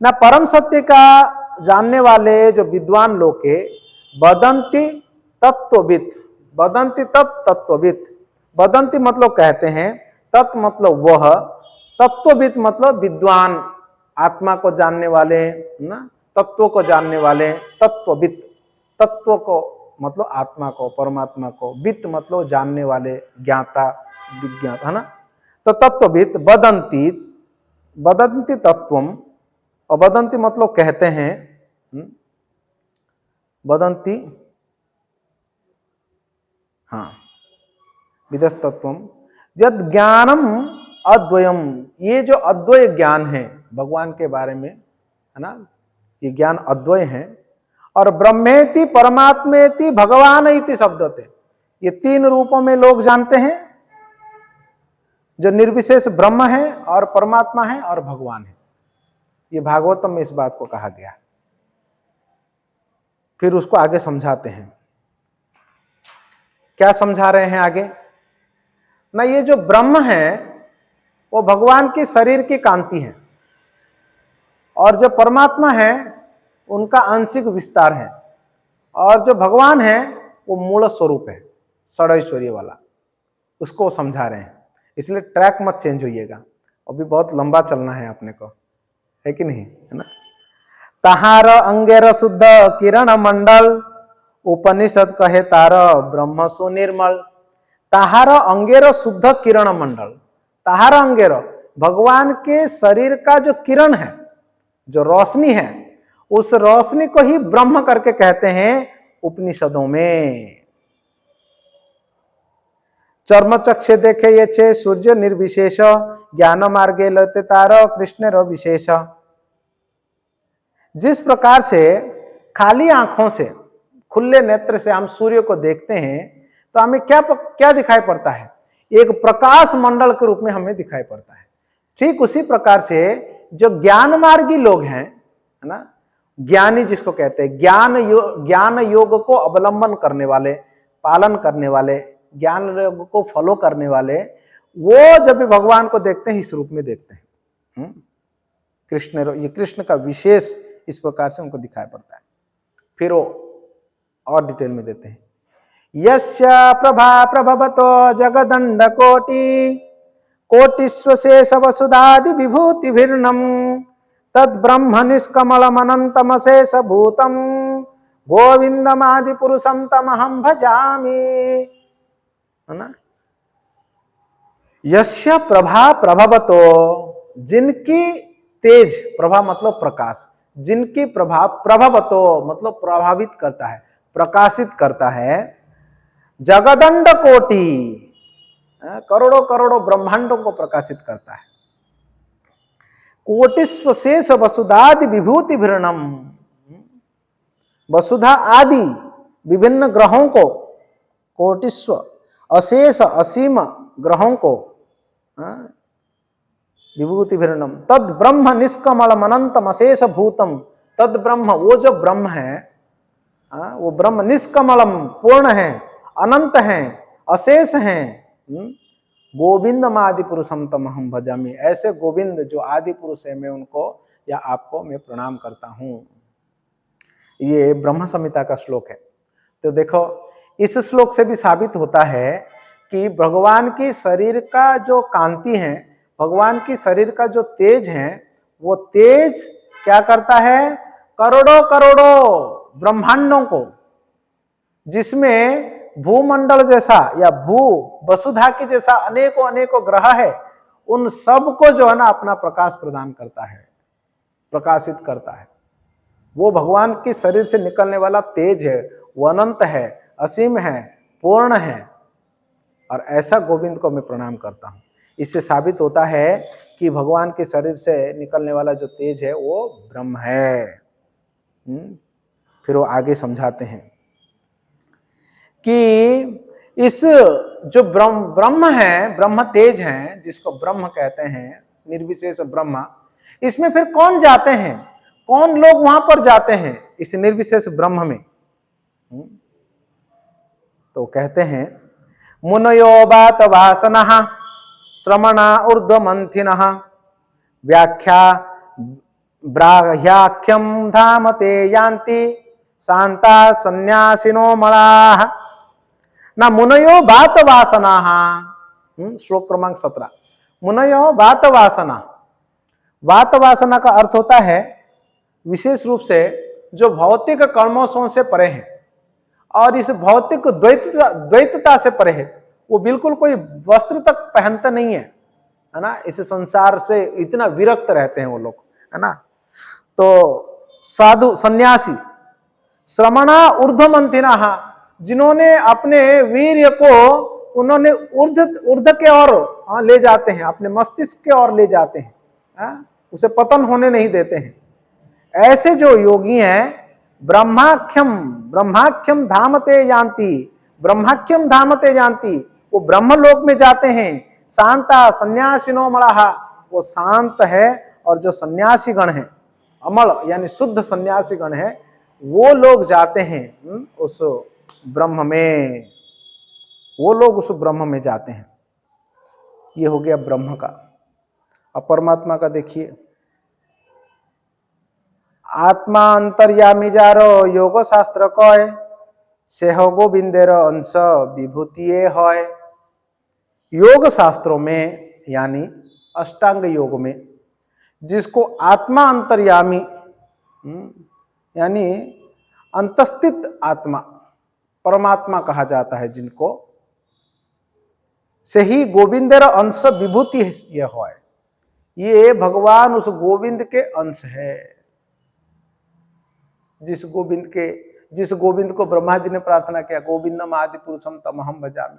B: ना परम सत्य का जानने वाले जो विद्वान लोग के वदन्ति तत्त्वविद, वदन्ति तत्त्वविद, वदन्ति मतलब कहते हैं, तत् मतलब वह, तत्त्वविद मतलब विद्वान, आत्मा को जानने वाले, ना तत्व को जानने वाले, तत्त्वविद, तत्व को मतलब आत्मा को, परमात्मा को, वित्त मतलब जानने वाले, ज्ञाता, विज्ञाता, है ना। तो तत्वविद वदन्ति, वदन्ति तत्वम, और वदन्ति मतलब कहते हैं, वदन्ति, हाँ, विदस्तत्वम यद ज्ञानम अद्वयम, ये जो अद्वय ज्ञान है भगवान के बारे में, है ना, ये ज्ञान अद्वय है। और ब्रह्मेति परमात्मेति भगवान इति शब्दते, ये तीन रूपों में लोग जानते हैं, जो निर्विशेष ब्रह्म है और परमात्मा है और भगवान है। ये भागवतम में इस बात को कहा गया। फिर उसको आगे समझाते हैं, क्या समझा रहे हैं आगे ना, ये जो ब्रह्म है वो भगवान की शरीर की कांति है, और जो परमात्मा है उनका आंशिक विस्तार है, और जो भगवान है वो मूल स्वरूप है, षडैश्वर्य वाला, उसको समझा रहे हैं। इसलिए ट्रैक मत चेंज होइएगा, अभी बहुत लंबा चलना है अपने को, है कि नहीं, है ना। तहार अंगेर शुद्ध किरण मंडल, उपनिषद कहे तार ब्रह्म सुनिर्मल। तहार अंगेर शुद्ध किरण मंडल, तहार अंगेर भगवान के शरीर का जो किरण है, जो रोशनी है, उस रोशनी को ही ब्रह्म करके कहते हैं उपनिषदों में। चर्म चक्षे देखे ये छे सूर्य निर्विशेष, ज्ञान मार्गे लते तार कृष्ण रो विशेष। जिस प्रकार से खाली आंखों से, खुले नेत्र से हम सूर्य को देखते हैं तो हमें क्या दिखाई पड़ता है, एक प्रकाश मंडल के रूप में हमें दिखाई पड़ता है। ठीक उसी प्रकार से जो ज्ञान मार्गी लोग हैं, है ना, ज्ञानी जिसको कहते हैं, ज्ञान योग को अवलंबन करने वाले, पालन करने वाले, ज्ञान योग को फॉलो करने वाले, वो जब भी भगवान को देखते हैं इस रूप में देखते हैं। कृष्ण, ये कृष्ण का विशेष इस प्रकार से उनको दिखाई पड़ता है। फिर वो और डिटेल में देते हैं, यस्य प्रभा प्रभवतो जगदंड कोटि, कोटिस्वशेष वसुधादि विभूतिभिर्नम, तद ब्रह्म निष्कमलमनंतमशेष भूतम, गोविंदमादि पुरुषम तमहं भजामि, है ना। यस्य प्रभा प्रभवतो, जिनकी तेज, प्रभा मतलब प्रकाश, जिनकी प्रभा प्रभवतो मतलब प्रभावित करता है, प्रकाशित करता है, जगदंड कोटि, करोड़ों करोड़ों ब्रह्मांडों को प्रकाशित करता है, कोटिस्वशेष वसुधादि विभूति भिरणम, वसुधा आदि विभिन्न ग्रहों को, कोटिस्व अशेष असीम ग्रहों को, विभूति भिरणम, तद ब्रह्म निष्कमलम अनंतम अशेष भूतम, तद ब्रह्म, वो जो ब्रह्म है, वो ब्रह्म निष्कमलम पूर्ण है, अनंत है, अशेष है, गोविंदम आदि पुरुषम तमहं भजामि, ऐसे गोविंद जो आदि पुरुष है, मैं उनको या आपको मैं प्रणाम करता हूं। ये ब्रह्म संहिता का श्लोक है। तो देखो, इस श्लोक से भी साबित होता है कि भगवान की शरीर का जो कांति है, भगवान की शरीर का जो तेज है, वो तेज क्या करता है, करोड़ों करोड़ों ब्रह्मांडों को, जिसमें भूमंडल जैसा या भू वसुधा की जैसा अनेकों अनेकों ग्रह है, उन सब को जो है ना अपना प्रकाश प्रदान करता है, प्रकाशित करता है। वो भगवान की शरीर से निकलने वाला तेज है, वो अनंत है, असीम है, पूर्ण है, और ऐसा गोविंद को मैं प्रणाम करता हूं। इससे साबित होता है कि भगवान के शरीर से निकलने वाला जो तेज है वो ब्रह्म है। फिर वो आगे समझाते हैं कि इस जो ब्रह्म है, ब्रह्म तेज है, जिसको ब्रह्म कहते हैं, निर्विशेष ब्रह्म, इसमें फिर कौन जाते हैं, कौन लोग वहां पर जाते हैं इस निर्विशेष ब्रह्म में? तो कहते हैं मुनयो बात वासनः श्रमणा ऊर्ध्वमंथिनः व्याख्या ब्राह्याख्यम धाम ते यान्ति शांता सन्यासिनो मलाः ना मुनयो बात वासनाः। श्लोक क्रमांक 17। मुनयो बात वासना। वात वासना का अर्थ होता है विशेष रूप से जो भौतिक कर्मों से परे है और इस भौतिक द्वैतता से परे है, वो बिल्कुल कोई वस्त्र तक पहनते नहीं है ना, इस संसार से इतना विरक्त रहते हैं वो लोग, है ना। तो साधु सन्यासी श्रमणा ऊर्ध्वमंथिना, जिन्होंने अपने वीर्य को उन्होंने ऊर्ध्व के ओर ले जाते हैं, अपने मस्तिष्क के ओर ले जाते हैं, उसे पतन होने नहीं देते हैं। ऐसे जो योगी हैं ब्रह्माख्यम धामते यान्ति, ब्रह्माख्यम धामते यान्ति, वो ब्रह्मलोक में जाते हैं। शांता सन्यासिनो मलाः, वो शांत है और जो सन्यासी गण है अमल यानी शुद्ध सन्यासी गण है, वो लोग जाते हैं उस ब्रह्म में, वो लोग उस ब्रह्म में जाते हैं। ये हो गया ब्रह्म का। अब परमात्मा का देखिए, आत्मा अंतर्यामी जारो योग शास्त्र कय सेह गोविंदेर अंश विभूतिये है। योग शास्त्रों में यानी अष्टांग योग में जिसको आत्मा अंतर्यामी यानी अंतस्थित आत्मा परमात्मा कहा जाता है, जिनको से ही गोविंदेर अंश विभूति यह है, ये भगवान उस गोविंद के अंश है। जिस गोविंद को ब्रह्मा जी ने प्रार्थना किया, गोविंदम आदि पुरुषम तमहम भजामि,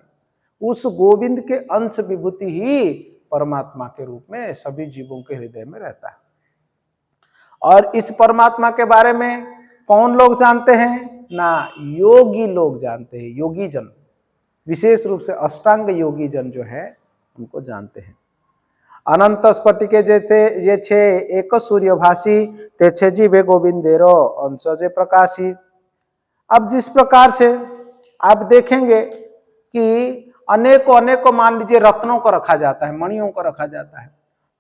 B: उस गोविंद के अंश विभूति ही परमात्मा के रूप में सभी जीवों के हृदय में रहता है। और इस परमात्मा के बारे में कौन लोग जानते हैं ना, योगी लोग जानते हैं। योगी जन, विशेष रूप से अष्टांग योगी जन जो है उनको जानते हैं। अनंत स्फटिके जे छे एक सूर्यभाषी ते छे जीवे गोविंदेरो अंश जे प्रकाशी। अब जिस प्रकार से आप देखेंगे कि अनेकों मान लीजिए रत्नों को रखा जाता है, मणियों को रखा जाता है,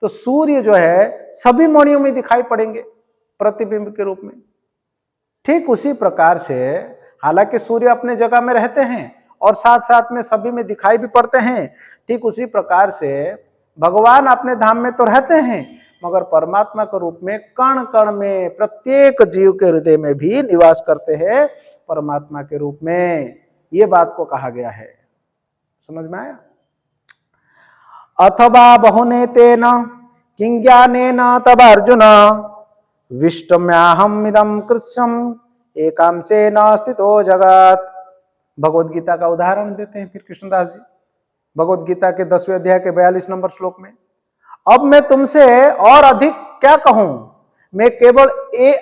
B: तो सूर्य जो है सभी मणियों में दिखाई पड़ेंगे प्रतिबिंब के रूप में। ठीक उसी प्रकार से हालांकि सूर्य अपने जगह में रहते हैं और साथ साथ में सभी में दिखाई भी पड़ते हैं, ठीक उसी प्रकार से भगवान अपने धाम में तो रहते हैं, मगर परमात्मा के रूप में कण कण में प्रत्येक जीव के हृदय में भी निवास करते हैं परमात्मा के रूप में। ये बात को कहा गया है, समझ में आया। अथवा बहुने तेन किं ज्ञानेन तब अर्जुन विष्टम्याहम इदं कृत्स्नम एकांशेन स्थितो जगत। भगवद गीता का उदाहरण देते हैं फिर कृष्णदास जी, भगवद गीता के 10वें अध्याय के 42 नंबर श्लोक में। अब मैं तुमसे और अधिक क्या कहूं, मैं केवल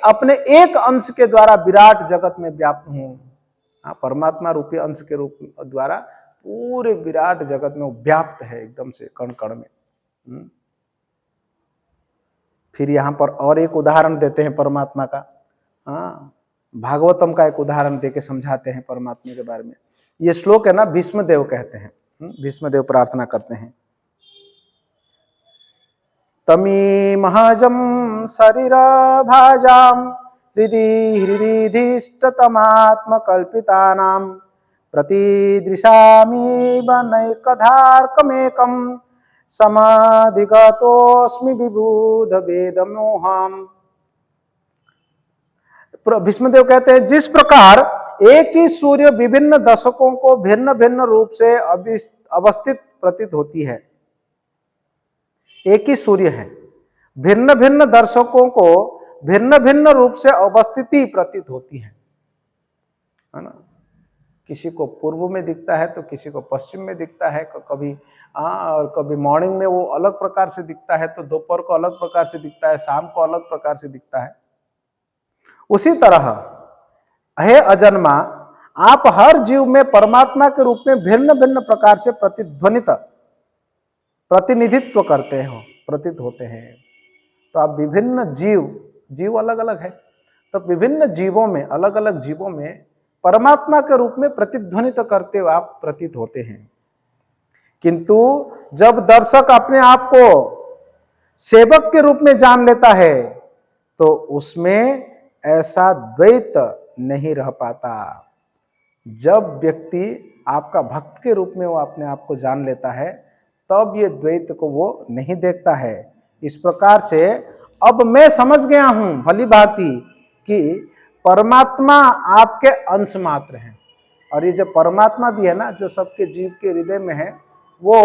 B: अपने एक अंश के द्वारा विराट जगत में व्याप्त हूं। परमात्मा रूपी अंश के रूप द्वारा पूरे विराट जगत में व्याप्त है एकदम से कण कण में। फिर यहां पर और एक उदाहरण देते हैं परमात्मा का, भागवतम का एक उदाहरण देके समझाते हैं परमात्मा के बारे में। ये श्लोक है ना, भीष्मदेव कहते हैं, भीष्मदेव प्रार्थना करते हैं। तमी महजम शरीर भाजाम हृदि धीष्टतमात्म कल्पितानां प्रतिदृशामि बनैकधार्कमेकं समाधिगतोऽस्मि विबुध वेदमोहम्। भीष्मदेव कहते हैं, जिस प्रकार एक ही सूर्य विभिन्न दशकों को भिन्न भिन्न रूप से अवस्थित प्रतीत होती है, एक ही सूर्य है, भिन्न भिन्न दर्शकों को भिन्न भिन्न रूप से अवस्थिति प्रतीत होती है ना। किसी को पूर्व में दिखता है तो किसी को पश्चिम में दिखता है, कभी और कभी मॉर्निंग में वो अलग प्रकार से दिखता है, तो दोपहर को अलग प्रकार से दिखता है, शाम को अलग प्रकार से दिखता है। उसी तरह हे अजन्मा, आप हर जीव में परमात्मा के रूप में भिन्न भिन्न प्रकार से प्रतिनिधित्व करते हो, प्रतीत होते हैं। तो आप विभिन्न जीव अलग अलग है, तो विभिन्न जीवों में अलग अलग जीवों में परमात्मा के रूप में प्रतिध्वनित करते हुए आप प्रतीत होते हैं। किंतु जब दर्शक अपने आप को सेवक के रूप में जान लेता है तो उसमें ऐसा द्वैत नहीं रह पाता। जब व्यक्ति आपका भक्त के रूप में वो अपने आप को जान लेता है तब ये द्वैत को वो नहीं देखता है। इस प्रकार से अब मैं समझ गया हूं भली भांति कि परमात्मा आपके अंश मात्र हैं, और ये जो परमात्मा भी है ना, जो सबके जीव के हृदय में है, वो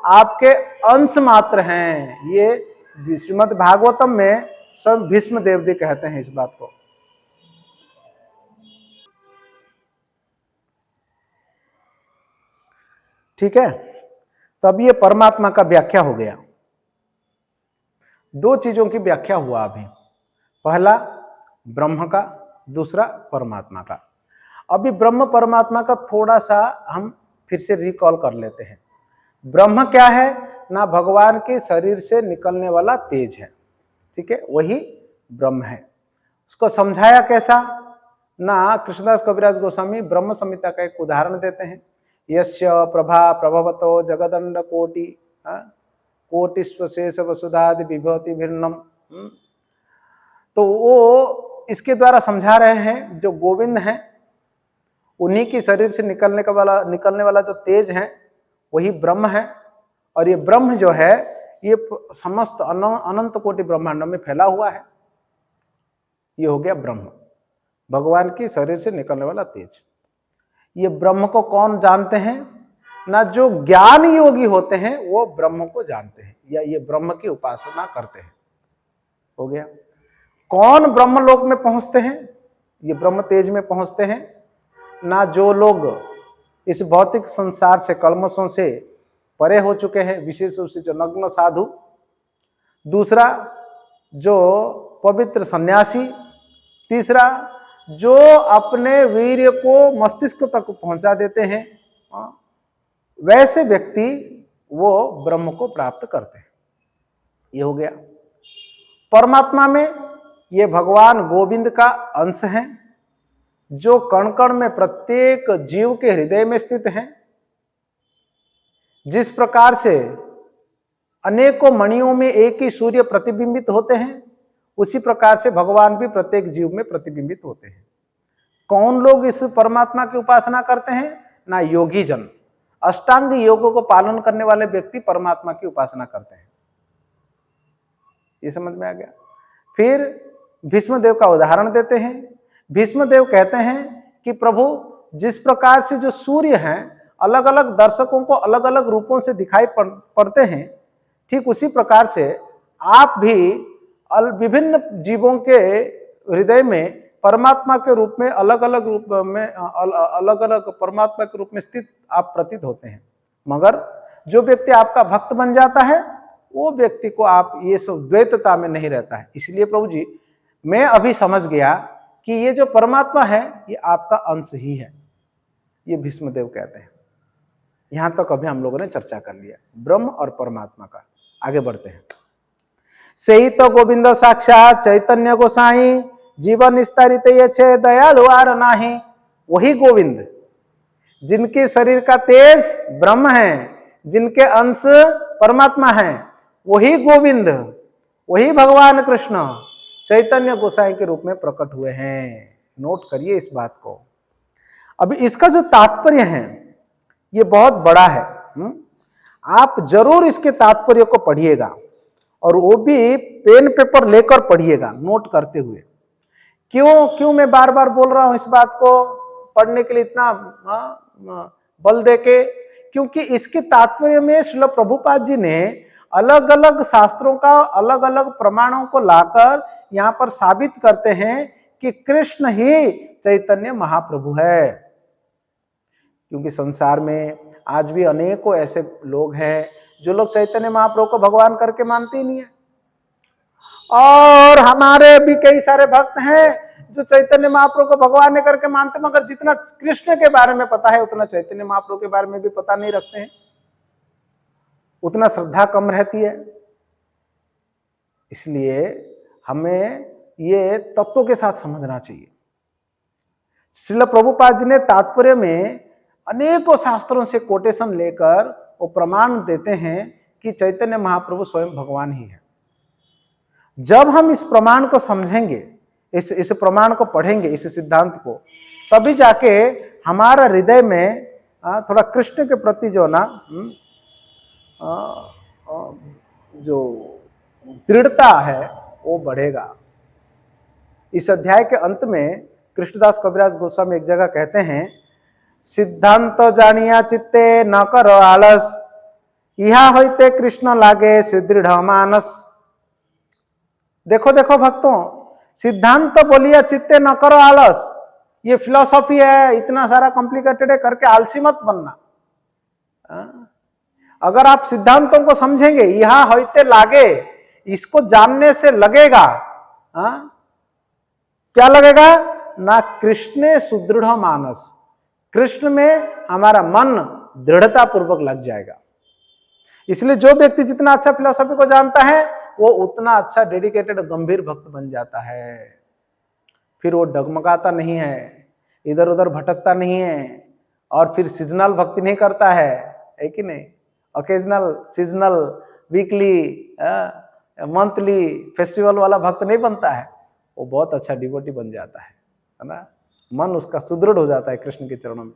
B: आपके अंश मात्र हैं। ये श्रीमद् भागवतम में स्वयं भीष्म देव जी कहते हैं इस बात को। ठीक है, तब ये परमात्मा का व्याख्या हो गया। दो चीजों की व्याख्या हुआ अभी, पहला ब्रह्म का, दूसरा परमात्मा का। अभी ब्रह्म परमात्मा का थोड़ा सा हम फिर से रिकॉल कर लेते हैं। ब्रह्म क्या है ना, भगवान के शरीर से निकलने वाला तेज है, ठीक है, वही ब्रह्म है। उसको समझाया कैसा ना, कृष्णदास कविराज गोस्वामी ब्रह्म संहिता का एक उदाहरण देते हैं। यस्य प्रभा प्रभवतो जगदंड कोटि कोटिस्वशेष वसुधादि विभवति भिन्नम। तो वो इसके द्वारा समझा रहे हैं जो गोविंद हैं उन्हीं की शरीर से निकलने वाला जो तेज है वही ब्रह्म है। और ये ब्रह्म जो है ये समस्त अनंत कोटि ब्रह्मांड में फैला हुआ है। ये हो गया ब्रह्म, भगवान की शरीर से निकलने वाला तेज। ये ब्रह्म को कौन जानते हैं ना, जो ज्ञान योगी होते हैं वो ब्रह्म को जानते हैं या ये ब्रह्म की उपासना करते हैं। हो गया। कौन ब्रह्मलोक में पहुंचते हैं, ये ब्रह्म तेज में पहुंचते हैं ना, जो लोग इस भौतिक संसार से कल्मशों से परे हो चुके हैं, विशेष रूप से जो नग्न साधु, दूसरा जो पवित्र सन्यासी, तीसरा जो अपने वीर्य को मस्तिष्क तक पहुंचा देते हैं, वैसे व्यक्ति वो ब्रह्म को प्राप्त करते हैं। ये हो गया। परमात्मा में ये भगवान गोविंद का अंश है जो कण कण में प्रत्येक जीव के हृदय में स्थित है। जिस प्रकार से अनेकों मणियों में एक ही सूर्य प्रतिबिंबित होते हैं, उसी प्रकार से भगवान भी प्रत्येक जीव में प्रतिबिंबित होते हैं। कौन लोग इस परमात्मा की उपासना करते हैं ना, योगी जन, अष्टांग योगों को पालन करने वाले व्यक्ति परमात्मा की उपासना करते हैं। ये समझ में आ गया। फिर भीष्मदेव का उदाहरण देते हैं। भीष्मदेव कहते हैं कि प्रभु जिस प्रकार से जो सूर्य हैं अलग अलग दर्शकों को अलग अलग रूपों से दिखाई पड़ते हैं, ठीक उसी प्रकार से आप भी विभिन्न जीवों के हृदय में परमात्मा के रूप में अलग अलग रूप में अलग अलग परमात्मा के रूप में स्थित आप प्रतीत होते हैं। मगर जो व्यक्ति आपका भक्त बन जाता है वो व्यक्ति को आप ये सब द्वैतता में नहीं रहता है। इसलिए प्रभु जी मैं अभी समझ गया कि ये जो परमात्मा है ये आपका अंश ही है, ये भीष्मदेव कहते हैं। यहां तक अभी हम लोगों ने चर्चा कर लिया ब्रह्म और परमात्मा का। आगे बढ़ते हैं। सही तो गोविंद साक्षात चैतन्य गोसाई जीवन निस्तारित ये छे दयालु आर नाही। वही गोविंद जिनके शरीर का तेज ब्रह्म है, जिनके अंश परमात्मा है, वही गोविंद, वही भगवान कृष्ण चैतन्य गोसाई के रूप में प्रकट हुए हैं। नोट करिए इस बात को। अभी इसका जो तात्पर्य है ये बहुत बड़ा है। आप जरूर इसके तात्पर्य को पढ़िएगा और वो भी पेन पेपर लेकर पढ़िएगा नोट करते हुए। क्यों मैं बार बार बोल रहा हूं इस बात को पढ़ने के लिए इतना बल देके, क्योंकि इसके तात्पर्य में श्रील प्रभुपाद जी ने अलग अलग शास्त्रों का अलग अलग प्रमाणों को लाकर यहां पर साबित करते हैं कि कृष्ण ही चैतन्य महाप्रभु है। क्योंकि संसार में आज भी अनेकों ऐसे लोग हैं जो लोग चैतन्य महाप्रभु को भगवान करके मानते ही नहीं है, और हमारे भी कई सारे भक्त हैं जो चैतन्य महाप्रभु को भगवान ने करके मानते, मगर जितना कृष्ण के बारे में पता है उतना चैतन्य महाप्रभु के बारे में भी पता नहीं रखते हैं, उतना श्रद्धा कम रहती है। इसलिए हमें ये तत्वों के साथ समझना चाहिए। श्रील प्रभुपाद जी ने तात्पर्य में अनेकों शास्त्रों से कोटेशन लेकर वो प्रमाण देते हैं कि चैतन्य महाप्रभु स्वयं भगवान ही है। जब हम इस प्रमाण को समझेंगे, इस प्रमाण को पढ़ेंगे, इस सिद्धांत को, तभी जाके हमारा हृदय में थोड़ा कृष्ण के प्रति जो ना जो दृढ़ता है वो बढ़ेगा। इस अध्याय के अंत में कृष्णदास कविराज गोस्वामी एक जगह कहते हैं, सिद्धांत जानिया चित्ते न करो आलस, यहा होते कृष्ण लागे सुदृढ़ मानस। देखो देखो भक्तों, सिद्धांत बोलिए चित्ते न करो आलस, ये फिलॉसफी है, इतना सारा कॉम्प्लिकेटेड है करके आलसी मत बनना। अगर आप सिद्धांतों को समझेंगे, यहां होते लागे, इसको जानने से लगेगा, क्या लगेगा ना, कृष्ण सुदृढ़ मानस, कृष्ण में हमारा मन दृढ़ता पूर्वक लग जाएगा। इसलिए जो व्यक्ति जितना अच्छा फिलॉसफी को जानता है वो उतना अच्छा डेडिकेटेड गंभीर भक्त बन जाता है। फिर वो डगमगाता नहीं है, इधर उधर भटकता नहीं है, और फिर सीजनल भक्ति नहीं करता है कि नहीं, occasional, seasonal, weekly, monthly, festival वाला भक्त नहीं बनता है। वो बहुत अच्छा डिवोटी बन जाता है ना, मन उसका सुदृढ़ हो जाता है कृष्ण के चरणों में।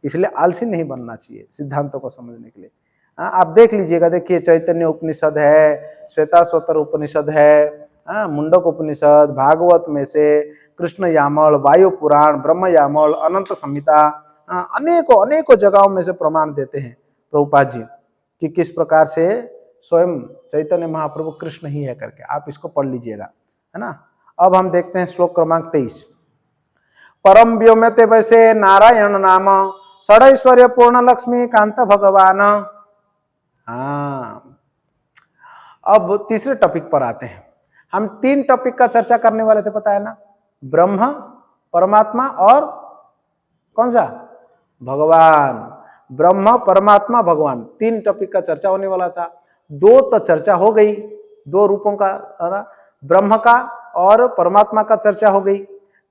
B: इसलिए आलसी नहीं बनना चाहिए सिद्धांतों को समझने के लिए। आप देख लीजिएगा, देखिए चैतन्य उपनिषद है, श्वेताश्वतर उपनिषद है, मुंडक उपनिषद, भागवत में से कृष्ण यामल, वायु पुराण, ब्रह्म यामल, अनंत संहिता, अनेकों अनेकों जगहों में से प्रमाण देते हैं प्रभुपाद जी कि किस प्रकार से स्वयं चैतन्य महाप्रभु कृष्ण ही है करके। आप इसको पढ़ लीजिएगा, है ना। अब हम देखते हैं श्लोक क्रमांक 23। परम व्योम्यते वैसे नारायण नाम, षडैश्वर्य पूर्ण लक्ष्मी कांत भगवान। अब तीसरे टॉपिक पर आते हैं। हम 3 टॉपिक का चर्चा करने वाले थे, पता है ना, ब्रह्म, परमात्मा और कौन सा, भगवान। ब्रह्म, परमात्मा, भगवान, 3 टॉपिक का चर्चा होने वाला था। 2 तो चर्चा हो गई, 2 रूपों का, ब्रह्म का और परमात्मा का चर्चा हो गई।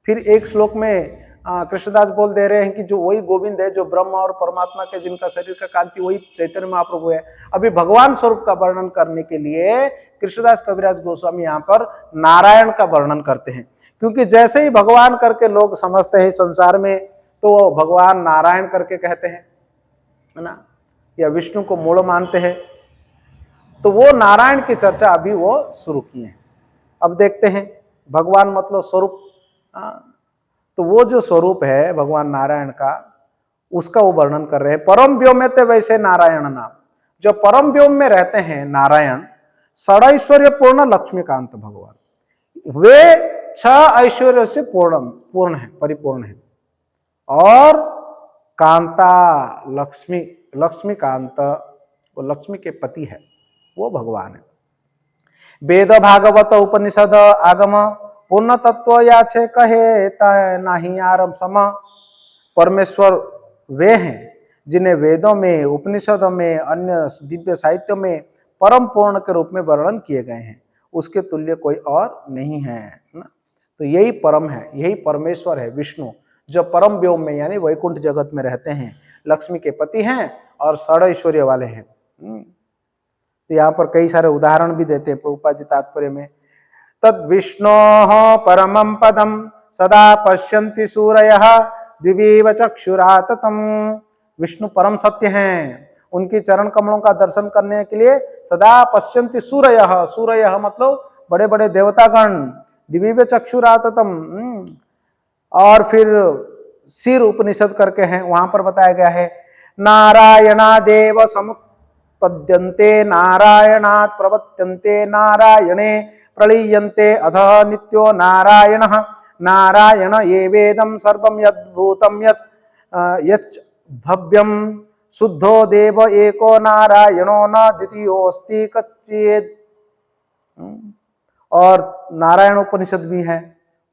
B: फिर एक श्लोक में कृष्णदास बोल दे रहे हैं कि जो वही गोविंद है जो ब्रह्म और परमात्मा के जिनका शरीर का कांति वही चैतन्य महाप्रभु है। अभी भगवान स्वरूप का वर्णन करने के लिए कृष्णदास कविराज गोस्वामी यहाँ पर नारायण का वर्णन करते हैं, क्योंकि जैसे ही भगवान करके लोग समझते हैं संसार में, तो भगवान नारायण करके कहते हैं, है ना, या विष्णु को मूल मानते हैं। तो वो नारायण की चर्चा अभी वो शुरू किए हैं। अब देखते हैं, भगवान मतलब स्वरूप, तो वो जो स्वरूप है भगवान नारायण का, उसका वो वर्णन कर रहे हैं। परम व्योम्यते वैसे नारायण नाम, जो परम व्योम में रहते हैं नारायण, षडैश्वर्य पूर्ण लक्ष्मीकांत भगवान, वे 6 ऐश्वर्य से पूर्ण है, परिपूर्ण है। और कांता लक्ष्मी, लक्ष्मीकांत, वो लक्ष्मी के पति है, वो भगवान है। वेद भागवत उपनिषद आगम पूर्ण तत्व याचे कहे नाही आरम सम। परमेश्वर वे हैं जिन्हें वेदों में, उपनिषदों में, अन्य दिव्य साहित्यों में परम पूर्ण के रूप में वर्णन किए गए हैं, उसके तुल्य कोई और नहीं है ना। तो यही परम है, यही परमेश्वर है विष्णु, जो परम व्योम में यानी वैकुंठ जगत में रहते हैं, लक्ष्मी के पति हैं और षडैश्वर्य वाले हैं। तो यहाँ पर कई सारे उदाहरण भी देते हैं प्रभुपाद जी तात्पर्य में। तद विष्णो परमं पदम सदा पश्यन्ति सूरयः द्विवीव चक्षुरा ततम। विष्णु परम सत्य हैं, उनकी चरण कमलों का दर्शन करने के लिए सदा पश्यन्ति सूरयः, सूरयः मतलब बड़े बड़े देवतागण, द्विवीव चक्षुरा ततम। और फिर सिर उपनिषद करके हैं, वहां पर बताया गया है, नारायणा देव समुत्पद्यन्ते नारायणात् प्रवर्त्यन्ते नारायणे प्रलीयन्ते अधः नित्यो नारायणः। नारायण ये वेदं सर्वं यद्भूतं यच्च भव्यं शुद्धो देव एको नारायणो न द्वितीयोऽस्ति कच्चित्। और नारायण उपनिषद भी है,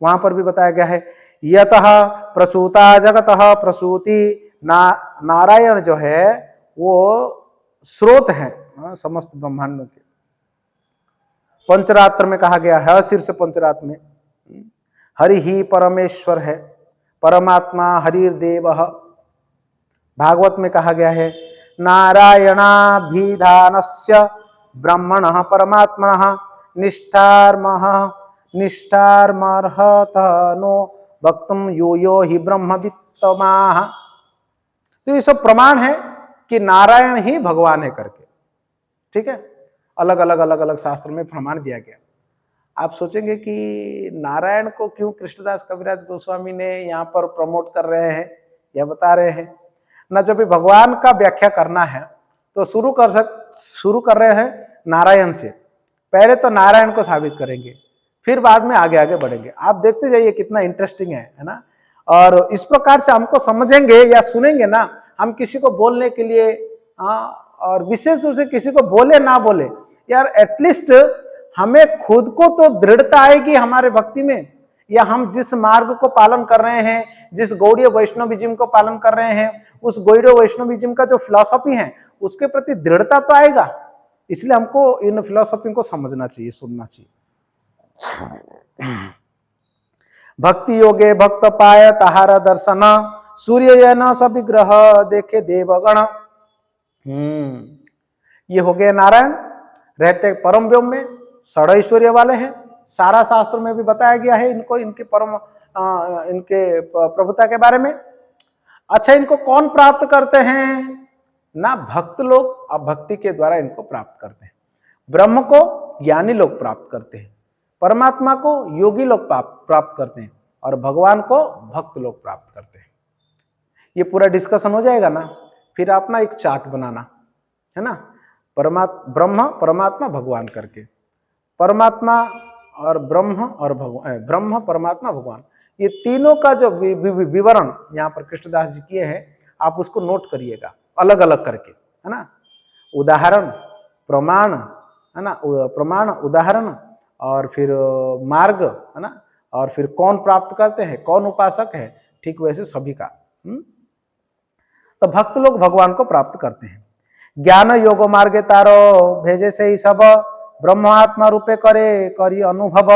B: वहां पर भी बताया गया है, यतः प्रसूता जगतः प्रसूति। नारायण जो है वो स्रोत है समस्त ब्रह्मांडों के। पंचरात्र में कहा गया है, शीर्ष पंचरात्र में हरि ही परमेश्वर है, परमात्मा हरिर्देवः। भागवत में कहा गया है नारायणाभिधानस्य ब्रह्मणः परमात्मनः निष्ठार्मर्हत नो वक्तुम यो हि ब्रह्मवित्तमाः। तो ये सब प्रमाण है कि नारायण ही भगवान है करके। ठीक है, अलग अलग शास्त्र में प्रमाण दिया गया। आप सोचेंगे कि नारायण को क्यों कृष्णदास कविराज गोस्वामी ने यहाँ पर प्रमोट कर रहे हैं या बता रहे हैं ना। जब भी भगवान का व्याख्या करना है तो शुरू कर रहे हैं नारायण से। पहले तो नारायण को साबित करेंगे, फिर बाद में आगे आगे बढ़ेंगे। आप देखते जाइए कितना इंटरेस्टिंग है ना। और इस प्रकार से हमको समझेंगे या सुनेंगे ना, हम किसी को बोलने के लिए और विशेष रूप से किसी को बोले ना बोले यार, एटलीस्ट हमें खुद को तो दृढ़ता आएगी हमारे भक्ति में, या हम जिस मार्ग को पालन कर रहे हैं, जिस गौड़ीय वैष्णविज्म को पालन कर रहे हैं, उस गौड़ीय वैष्णविज्म का जो फिलॉसफी है उसके प्रति दृढ़ता तो आएगा। इसलिए हमको इन फिलॉसफी को समझना चाहिए, सुनना चाहिए। भक्ति योगे भक्त पाय तहार दर्शन सूर्य न सविग्रह देखे देवगण। ये हो गए नारायण, रहते परम व्योम में, षड ऐश्वर्य वाले हैं। सारा शास्त्र में भी बताया गया है इनको, इनके प्रभुता के बारे में। अच्छा, इनको कौन प्राप्त करते हैं ना? भक्त लोग। अब भक्ति के द्वारा इनको प्राप्त करते हैं। ब्रह्म को ज्ञानी लोग प्राप्त करते हैं, परमात्मा को योगी लोग प्राप्त करते हैं, और भगवान को भक्त लोग प्राप्त करते हैं। ये पूरा डिस्कशन हो जाएगा ना, फिर अपना एक चार्ट बनाना है ना, ब्रह्म परमात्मा भगवान करके, परमात्मा और ब्रह्म और भगवान, ब्रह्म परमात्मा भगवान, ये तीनों का जो विवरण यहाँ पर कृष्णदास जी किए हैं, आप उसको नोट करिएगा अलग अलग करके, है ना। उदाहरण, प्रमाण, है ना, प्रमाण, उदाहरण, और फिर मार्ग, है ना, और फिर कौन प्राप्त करते हैं, कौन उपासक है, ठीक वैसे सभी का। तो भक्त लोग भगवान को प्राप्त करते हैं। ज्ञान योग मार्गे तारो भेजे से ही सब ब्रह्मात्मा रूपे करे करी अनुभव।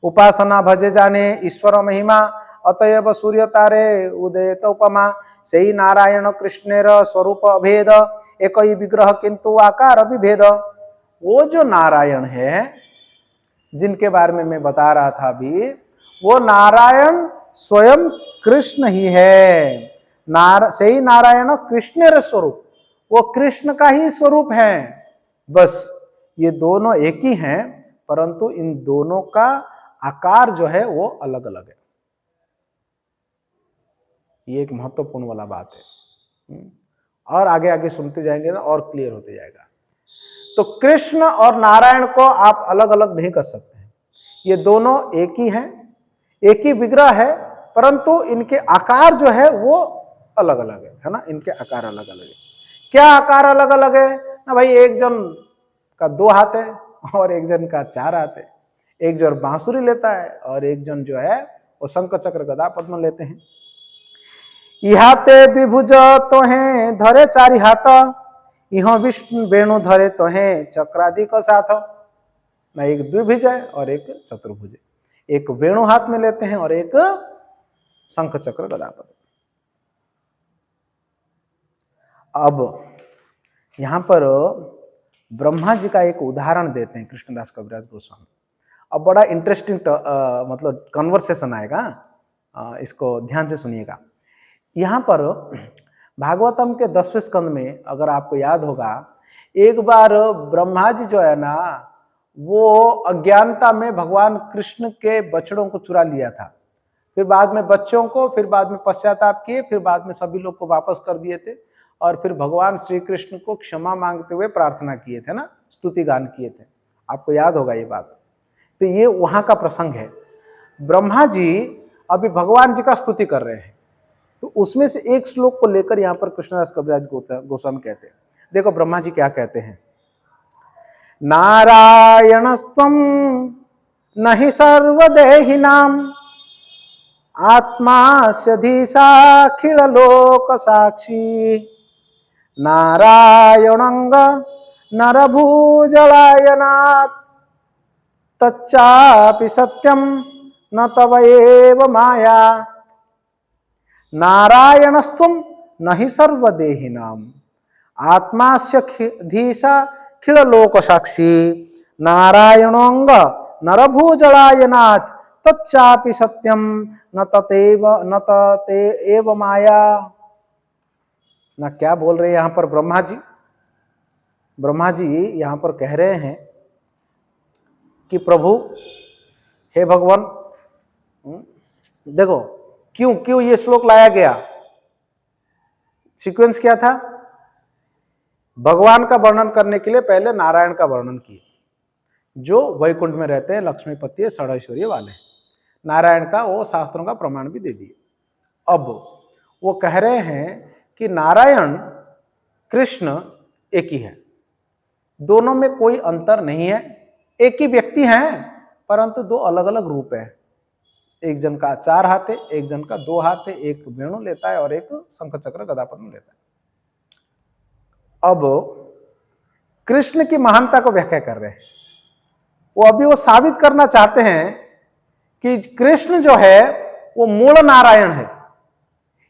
B: उपासना भजे जाने ईश्वर महिमा अतएव सूर्य तारे उदयत उपमा। से ही नारायण कृष्णेर स्वरूप अभेद एक ही विग्रह किंतु आकार विभेद। वो जो नारायण है जिनके बारे में मैं बता रहा था अभी, वो नारायण स्वयं कृष्ण ही है। से ही नारायण कृष्णेर स्वरूप, वो कृष्ण का ही स्वरूप है। बस ये दोनों एक ही हैं, परंतु इन दोनों का आकार जो है वो अलग अलग है। ये एक महत्वपूर्ण वाला बात है, और आगे आगे सुनते जाएंगे ना और क्लियर होते जाएगा। तो कृष्ण और नारायण को आप अलग अलग नहीं कर सकते हैं। ये दोनों एक ही हैं, एक ही विग्रह है, परंतु इनके आकार जो है वो अलग अलग है ना। इनके आकार अलग अलग है। क्या आकार अलग अलग है ना भाई? एक जन का 2 हाथ है और एक जन का 4 हाथ है। एक जन बांसुरी लेता है और एक जन जो है वो शंख चक्र गदा पद्म लेते हैं। इहाते द्विभुज तो हैं धरे 4 हाथ, इहो विष्णु वेणु धरे तो हैं चक्रादि को साथ। ना एक द्विभुज है और एक चतुर्भुज है। एक वेणु हाथ में लेते हैं और एक शंख चक्र गदा पद्म। अब यहां पर ब्रह्मा जी का एक उदाहरण देते हैं कृष्णदास कविराज गोस्वामी। अब बड़ा इंटरेस्टिंग मतलब कन्वर्सेशन आएगा, इसको ध्यान से सुनिएगा। यहाँ पर भागवतम के 10वें स्कंद में अगर आपको याद होगा, एक बार ब्रह्मा जी जो है ना, वो अज्ञानता में भगवान कृष्ण के बछड़ों को चुरा लिया था। फिर बाद में बच्चों को, फिर बाद में पश्चाताप किए, फिर बाद में सभी लोग को वापस कर दिए थे, और फिर भगवान श्री कृष्ण को क्षमा मांगते हुए प्रार्थना किए थे ना, स्तुति गान किए थे। आपको याद होगा ये बात। तो ये वहां का प्रसंग है। ब्रह्मा जी अभी भगवान जी का स्तुति कर रहे हैं, तो उसमें से एक श्लोक को लेकर यहाँ पर कृष्णदास कविराज गोस्वामी कहते हैं। देखो ब्रह्मा जी क्या कहते हैं। नारायणस्त्वं नहि सर्वदेहिनां आत्मास्यधीशाखिल लोक साक्षी। नारायणंग नरभूजलायनात् तच्चापि सत्यम न तव एव माया। नारायणस्त्वम नहि सर्वदेहिनाम आत्मास्य धीसा खिल लोक साक्षी नारायणोंग नरभूजलायनाथ तच्चापि सत्यम न तते एव माया। ना क्या बोल रहे हैं यहां पर ब्रह्मा जी? ब्रह्मा जी यहां पर कह रहे हैं कि प्रभु, हे भगवान, देखो क्यों क्यों ये श्लोक लाया गया। सीक्वेंस क्या था? भगवान का वर्णन करने के लिए पहले नारायण का वर्णन किए, जो वैकुंठ में रहते हैं, लक्ष्मीपति षडैश्वर्य वाले। नारायण का वो शास्त्रों का प्रमाण भी दे दिए। अब वो कह रहे हैं कि नारायण कृष्ण एक ही है, दोनों में कोई अंतर नहीं है, एक ही व्यक्ति हैं, परंतु दो अलग अलग रूप है। एक जन का 4 हाथ है, एक जन का 2 हाथ है, एक वेणु लेता है और एक शंख चक्र गदा पद्म लेता है। अब कृष्ण की महानता को व्याख्या कर रहे हैं। वो साबित करना चाहते हैं कि कृष्ण जो है वो मूल नारायण है,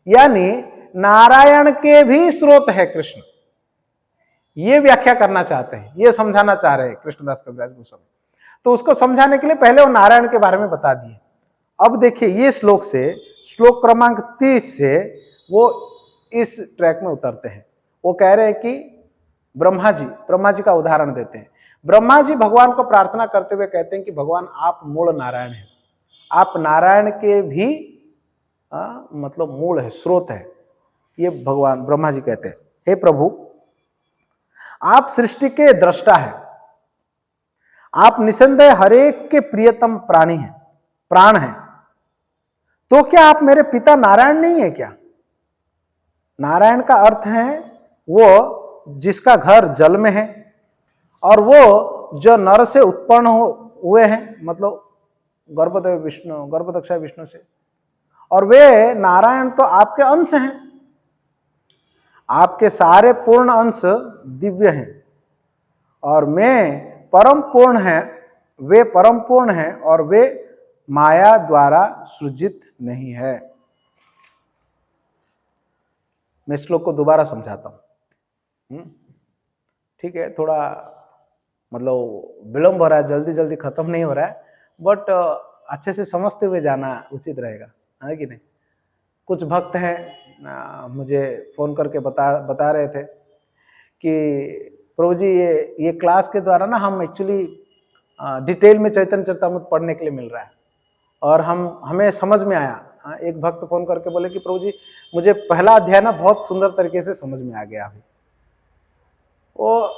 B: यानी नारायण के भी स्रोत है कृष्ण। ये व्याख्या करना चाहते हैं, ये समझाना चाह रहे हैं कृष्णदास कविराज गोस्वामी। तो उसको समझाने के लिए पहले वो नारायण के बारे में बता दिए। अब देखिए ये श्लोक से, श्लोक क्रमांक 30 से वो इस ट्रैक में उतरते हैं। वो कह रहे हैं कि ब्रह्मा जी का उदाहरण देते हैं। ब्रह्मा जी भगवान को प्रार्थना करते हुए कहते हैं कि भगवान आप मूल नारायण हैं, आप नारायण के भी मतलब मूल है, स्रोत है। ये भगवान ब्रह्मा जी कहते हैं, हे प्रभु, आप सृष्टि के दृष्टा हैं, आप निसंदेह हरेक के प्रियतम प्राण हैं, तो क्या आप मेरे पिता नारायण नहीं है क्या? नारायण का अर्थ है वो जिसका घर जल में है, और वो जो नर से उत्पन्न हुए हैं, मतलब गर्भदक्षा विष्णु से, और वे नारायण तो आपके अंश हैं। आपके सारे पूर्ण अंश दिव्य हैं, और मैं परम पूर्ण है, वे परम पूर्ण हैं, और वे माया द्वारा सृजित नहीं है। मैं श्लोक को दोबारा समझाता हूं, ठीक है? थोड़ा मतलब विलंब हो रहा है, जल्दी जल्दी खत्म नहीं हो रहा है, बट अच्छे से समझते हुए जाना उचित रहेगा, है कि नहीं? कुछ भक्त हैं मुझे फोन करके बता रहे थे कि प्रभु जी ये क्लास के द्वारा ना हम एक्चुअली डिटेल में चैतन्य चरितामृत पढ़ने के लिए मिल रहा है, और हमें समझ में आया। एक भक्त फोन करके बोले कि प्रभु जी मुझे पहला अध्याय ना बहुत सुंदर तरीके से समझ में आ गया। अभी वो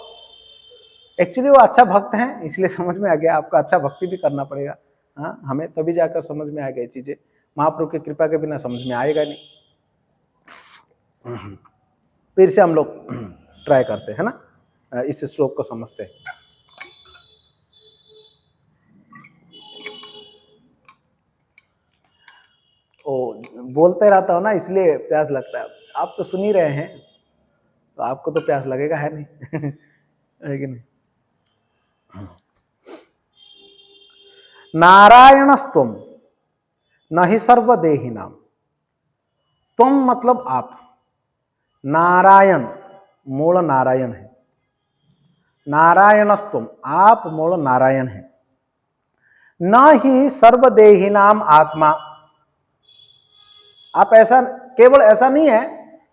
B: एक्चुअली वो अच्छा भक्त हैं, इसलिए समझ में आ गया। आपको अच्छा भक्ति भी करना पड़ेगा, हमें तभी जाकर समझ में आ गई चीजें। महाप्रभु की कृपा के बिना समझ में आएगा नहीं। फिर से हम लोग ट्राई करते हैं ना, इस श्लोक को समझते हैं। बोलते रहता हूं ना, इसलिए प्यास लगता है। आप तो सुन ही रहे हैं, तो आपको तो प्यास लगेगा, है नहीं? है कि नहीं? नारायणस्त्वम नहि सर्वदेहिनाम। तुम मतलब आप, नारायण मूल नारायण है। नारायणस्त्वम, आप मूल नारायण है। न ही सर्वदेहिनाम आत्मा, आप ऐसा केवल ऐसा नहीं है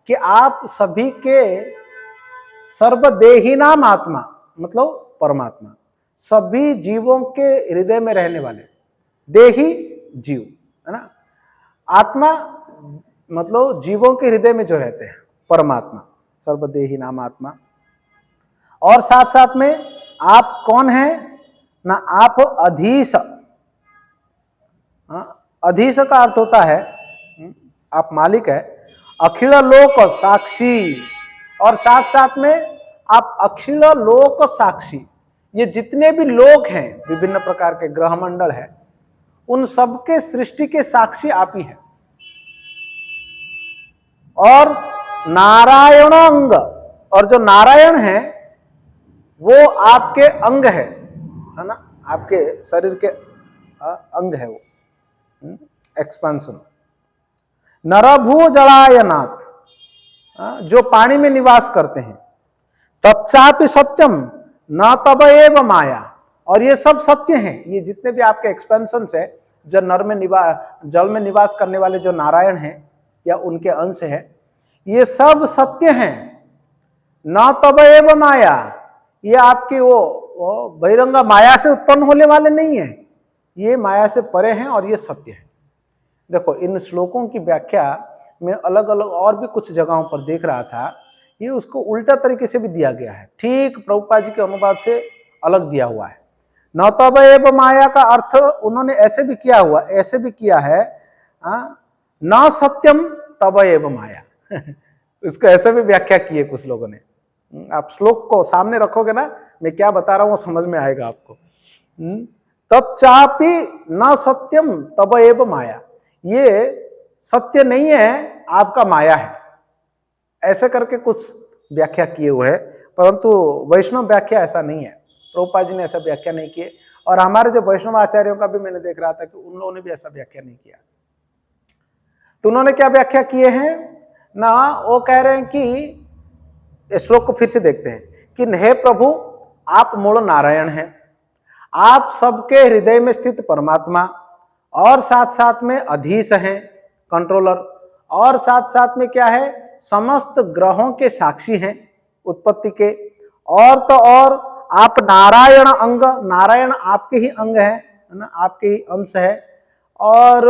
B: कि आप सभी के सर्वदेहिनाम आत्मा मतलब परमात्मा, सभी जीवों के हृदय में रहने वाले, देही जीव है ना, आत्मा मतलब जीवों के हृदय में जो रहते हैं परमात्मा, सर्वदेहिनाम आत्मा। और साथ साथ में आप कौन है ना, आप अधीश। अधीश का अर्थ होता है आप मालिक है, अखिल लोक साक्षी, और साथ साथ में आप अखिल लोक साक्षी। ये जितने भी लोक हैं, विभिन्न प्रकार के ग्रह मंडल है, उन सबके सृष्टि के साक्षी आप ही हैं। और नारायणांग, और जो नारायण है वो आपके अंग है ना, आपके शरीर के अंग है वो, एक्सपांशन। नरभू जलायनाथ, जो पानी में निवास करते हैं, तत्चापि सत्यम न तब एव माया, और ये सब सत्य हैं। ये जितने भी आपके एक्सपेंशन है, जो नर में जल में निवास करने वाले जो नारायण हैं या उनके अंश है, ये सब सत्य हैं। न तब एव माया, ये आपकी वो बहिरंगा माया से उत्पन्न होने वाले नहीं है, ये माया से परे हैं और ये सत्य है। देखो, इन श्लोकों की व्याख्या में अलग अलग और भी कुछ जगहों पर देख रहा था, ये उसको उल्टा तरीके से भी दिया गया है, ठीक प्रभुपाद जी के अनुवाद से अलग दिया हुआ है। न तब एव माया का अर्थ उन्होंने ऐसे भी किया हुआ, ऐसे भी किया है, न सत्यम तब एव माया इसको ऐसे भी व्याख्या की है कुछ लोगों ने। आप श्लोक को सामने रखोगे ना, मैं क्या बता रहा हूं समझ में आएगा आपको। तत्चापि न सत्यम तब एव माया, ये सत्य नहीं है, आपका माया है, ऐसे करके कुछ व्याख्या किए हुए हैं। परंतु वैष्णव व्याख्या ऐसा नहीं है, प्रभुपाद जी ने ऐसा व्याख्या नहीं किए, और हमारे जो वैष्णव आचार्यों का भी मैंने देख रहा था कि उन लोगों ने भी ऐसा व्याख्या नहीं किया। तो उन्होंने क्या व्याख्या किए हैं ना, वो कह रहे हैं कि श्लोक को फिर से देखते हैं कि हे प्रभु, आप मूल नारायण हैं, आप सबके हृदय में स्थित परमात्मा, और साथ साथ में अधीश हैं, कंट्रोलर, और साथ साथ में क्या है, समस्त ग्रहों के साक्षी हैं उत्पत्ति के, और तो और आप नारायण अंग, नारायण आपके ही अंग है ना, आपके ही अंश है। और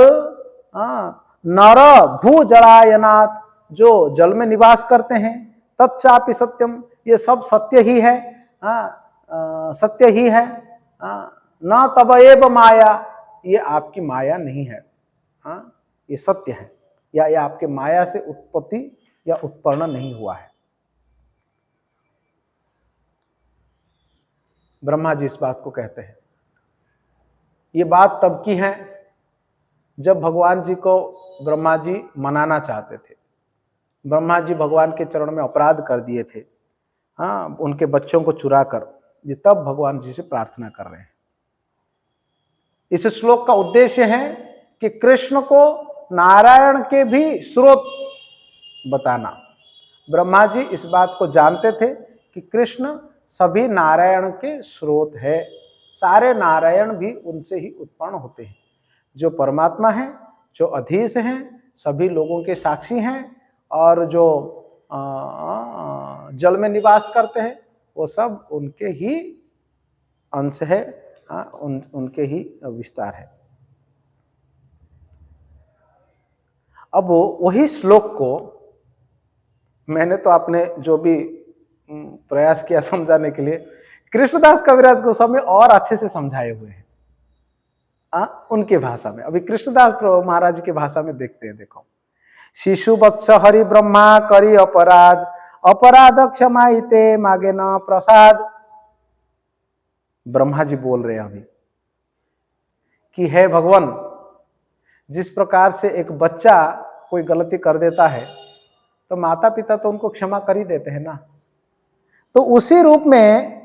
B: नर भू जलायनाथ, जो जल में निवास करते हैं, तत्चापि सत्यम, ये सब सत्य ही है, सत्य ही है। न तब एव माया, ये आपकी माया नहीं है, ये सत्य है, या ये आपके माया से उत्पत्ति या उत्पन्न नहीं हुआ है। ब्रह्मा जी इस बात को कहते हैं। ये बात तब की है जब भगवान जी को ब्रह्मा जी मनाना चाहते थे। ब्रह्मा जी भगवान के चरण में अपराध कर दिए थे, उनके बच्चों को चुरा कर, ये तब भगवान जी से प्रार्थना कर रहे हैं। इस श्लोक का उद्देश्य है कि कृष्ण को नारायण के भी स्रोत बताना। ब्रह्मा जी इस बात को जानते थे कि कृष्ण सभी नारायण के स्रोत है, सारे नारायण भी उनसे ही उत्पन्न होते हैं। जो परमात्मा है, जो अधीश हैं, सभी लोगों के साक्षी हैं, और जो जल में निवास करते हैं, वो सब उनके ही अंश है, उनके ही विस्तार है। अब वही श्लोक को मैंने तो आपने जो भी प्रयास किया समझाने के लिए, कृष्णदास कविराज गोस्वामी और अच्छे से समझाए हुए हैं उनके भाषा में। अभी कृष्णदास महाराज की भाषा में देखते हैं। देखो, शिशु वत्स हरि ब्रह्मा करी अपराध, अपराध क्षमाइते मागे न प्रसाद। ब्रह्मा जी बोल रहे हैं अभी कि हे भगवान, जिस प्रकार से एक बच्चा कोई गलती कर देता है तो माता पिता तो उनको क्षमा कर ही देते हैं ना, तो उसी रूप में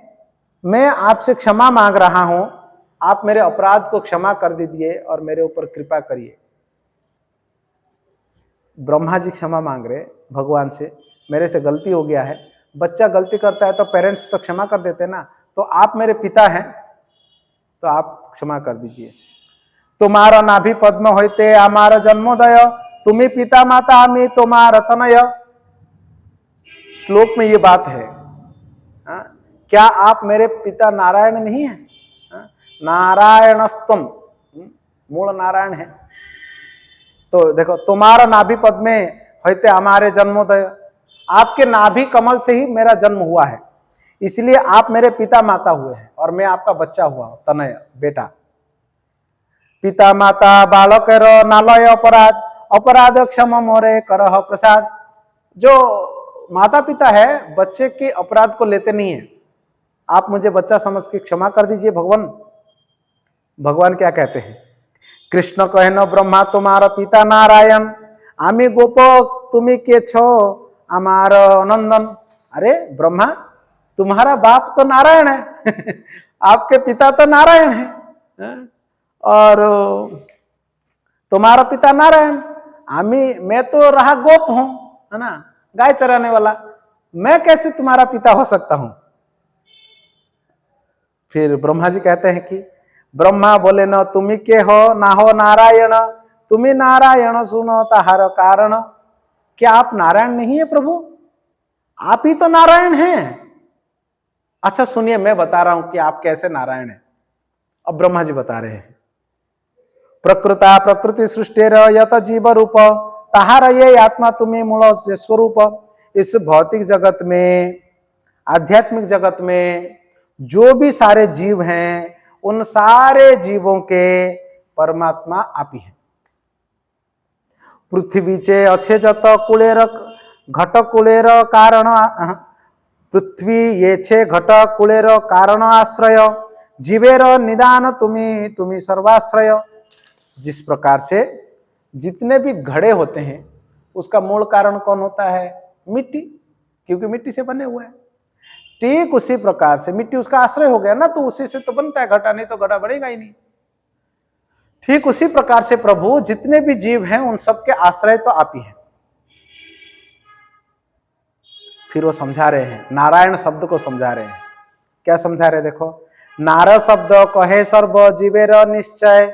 B: मैं आपसे क्षमा मांग रहा हूं, आप मेरे अपराध को क्षमा कर दीजिए और मेरे ऊपर कृपा करिए। ब्रह्मा जी क्षमा मांग रहे भगवान से, मेरे से गलती हो गया है। बच्चा गलती करता है तो पेरेंट्स तो क्षमा कर देते ना, तो आप मेरे पिता हैं तो आप क्षमा कर दीजिए। तुम्हारा नाभि पद्म होते हमारा जन्मोदय, तुम्ही पिता माता आमी तुम्हारा तनय। श्लोक में ये बात है। क्या आप मेरे पिता नारायण नहीं है? नारायणस्तम, मूल नारायण है। तो देखो, तुम्हारा नाभि पद में होते हमारे जन्मोदय, आपके नाभि कमल से ही मेरा जन्म हुआ है, इसलिए आप मेरे पिता माता हुए हैं और मैं आपका बच्चा हुआ हूं, तनय, बेटा। पिता माता बालक नालय अपराध, अपराध क्षम मोरे करह प्रसाद। जो माता पिता है बच्चे के अपराध को लेते नहीं है, आप मुझे बच्चा समझ के क्षमा कर दीजिए भगवान। भगवान क्या कहते हैं? कृष्ण कहे न ब्रह्मा तुम्हारा पिता नारायण, आमी गोप तुम्ही के छो हमार नंदन। अरे ब्रह्मा, तुम्हारा बाप तो नारायण है आपके पिता तो नारायण है, और तुम्हारा पिता नारायण, मैं तो रहा गोप हूं, है ना, गाय चराने वाला, मैं कैसे तुम्हारा पिता हो सकता हूं? फिर ब्रह्मा जी कहते हैं कि ब्रह्मा बोले न तुम्ही के हो ना हो नारायण, तुम्ही नारायण सुनो ताहार कारण। क्या आप नारायण नहीं है प्रभु? आप ही तो नारायण हैं। अच्छा सुनिए, मैं बता रहा हूं कि आप कैसे नारायण हैं। अब ब्रह्मा जी बता रहे हैं, प्रकृता प्रकृति सृष्टिर यत जीव रूप ताहार ये आत्मा तुम्हें मूल स्वरूप। इस भौतिक जगत में, आध्यात्मिक जगत में जो भी सारे जीव हैं, उन सारे जीवों के परमात्मा आप ही हैं। पृथ्वीचे अच्छे जत कुलेर घट कुलेर कारण, पृथ्वी ये छे घट कुलेर कारण आश्रय, जीवेर निदान तुम्ही सर्वाश्रय। जिस प्रकार से जितने भी घड़े होते हैं उसका मूल कारण कौन होता है? मिट्टी, क्योंकि मिट्टी से बने हुए हैं। ठीक उसी प्रकार से मिट्टी उसका आश्रय हो गया ना, तो उसी से तो बनता है घड़ा, नहीं तो घड़ा बनेगा ही नहीं। ठीक उसी प्रकार से प्रभु जितने भी जीव हैं उन सबके आश्रय तो आप ही हैं। फिर वो समझा रहे हैं, नारायण शब्द को समझा रहे हैं। क्या समझा रहे? देखो, नार शब्द कहे सर्व जीवेर निश्चय,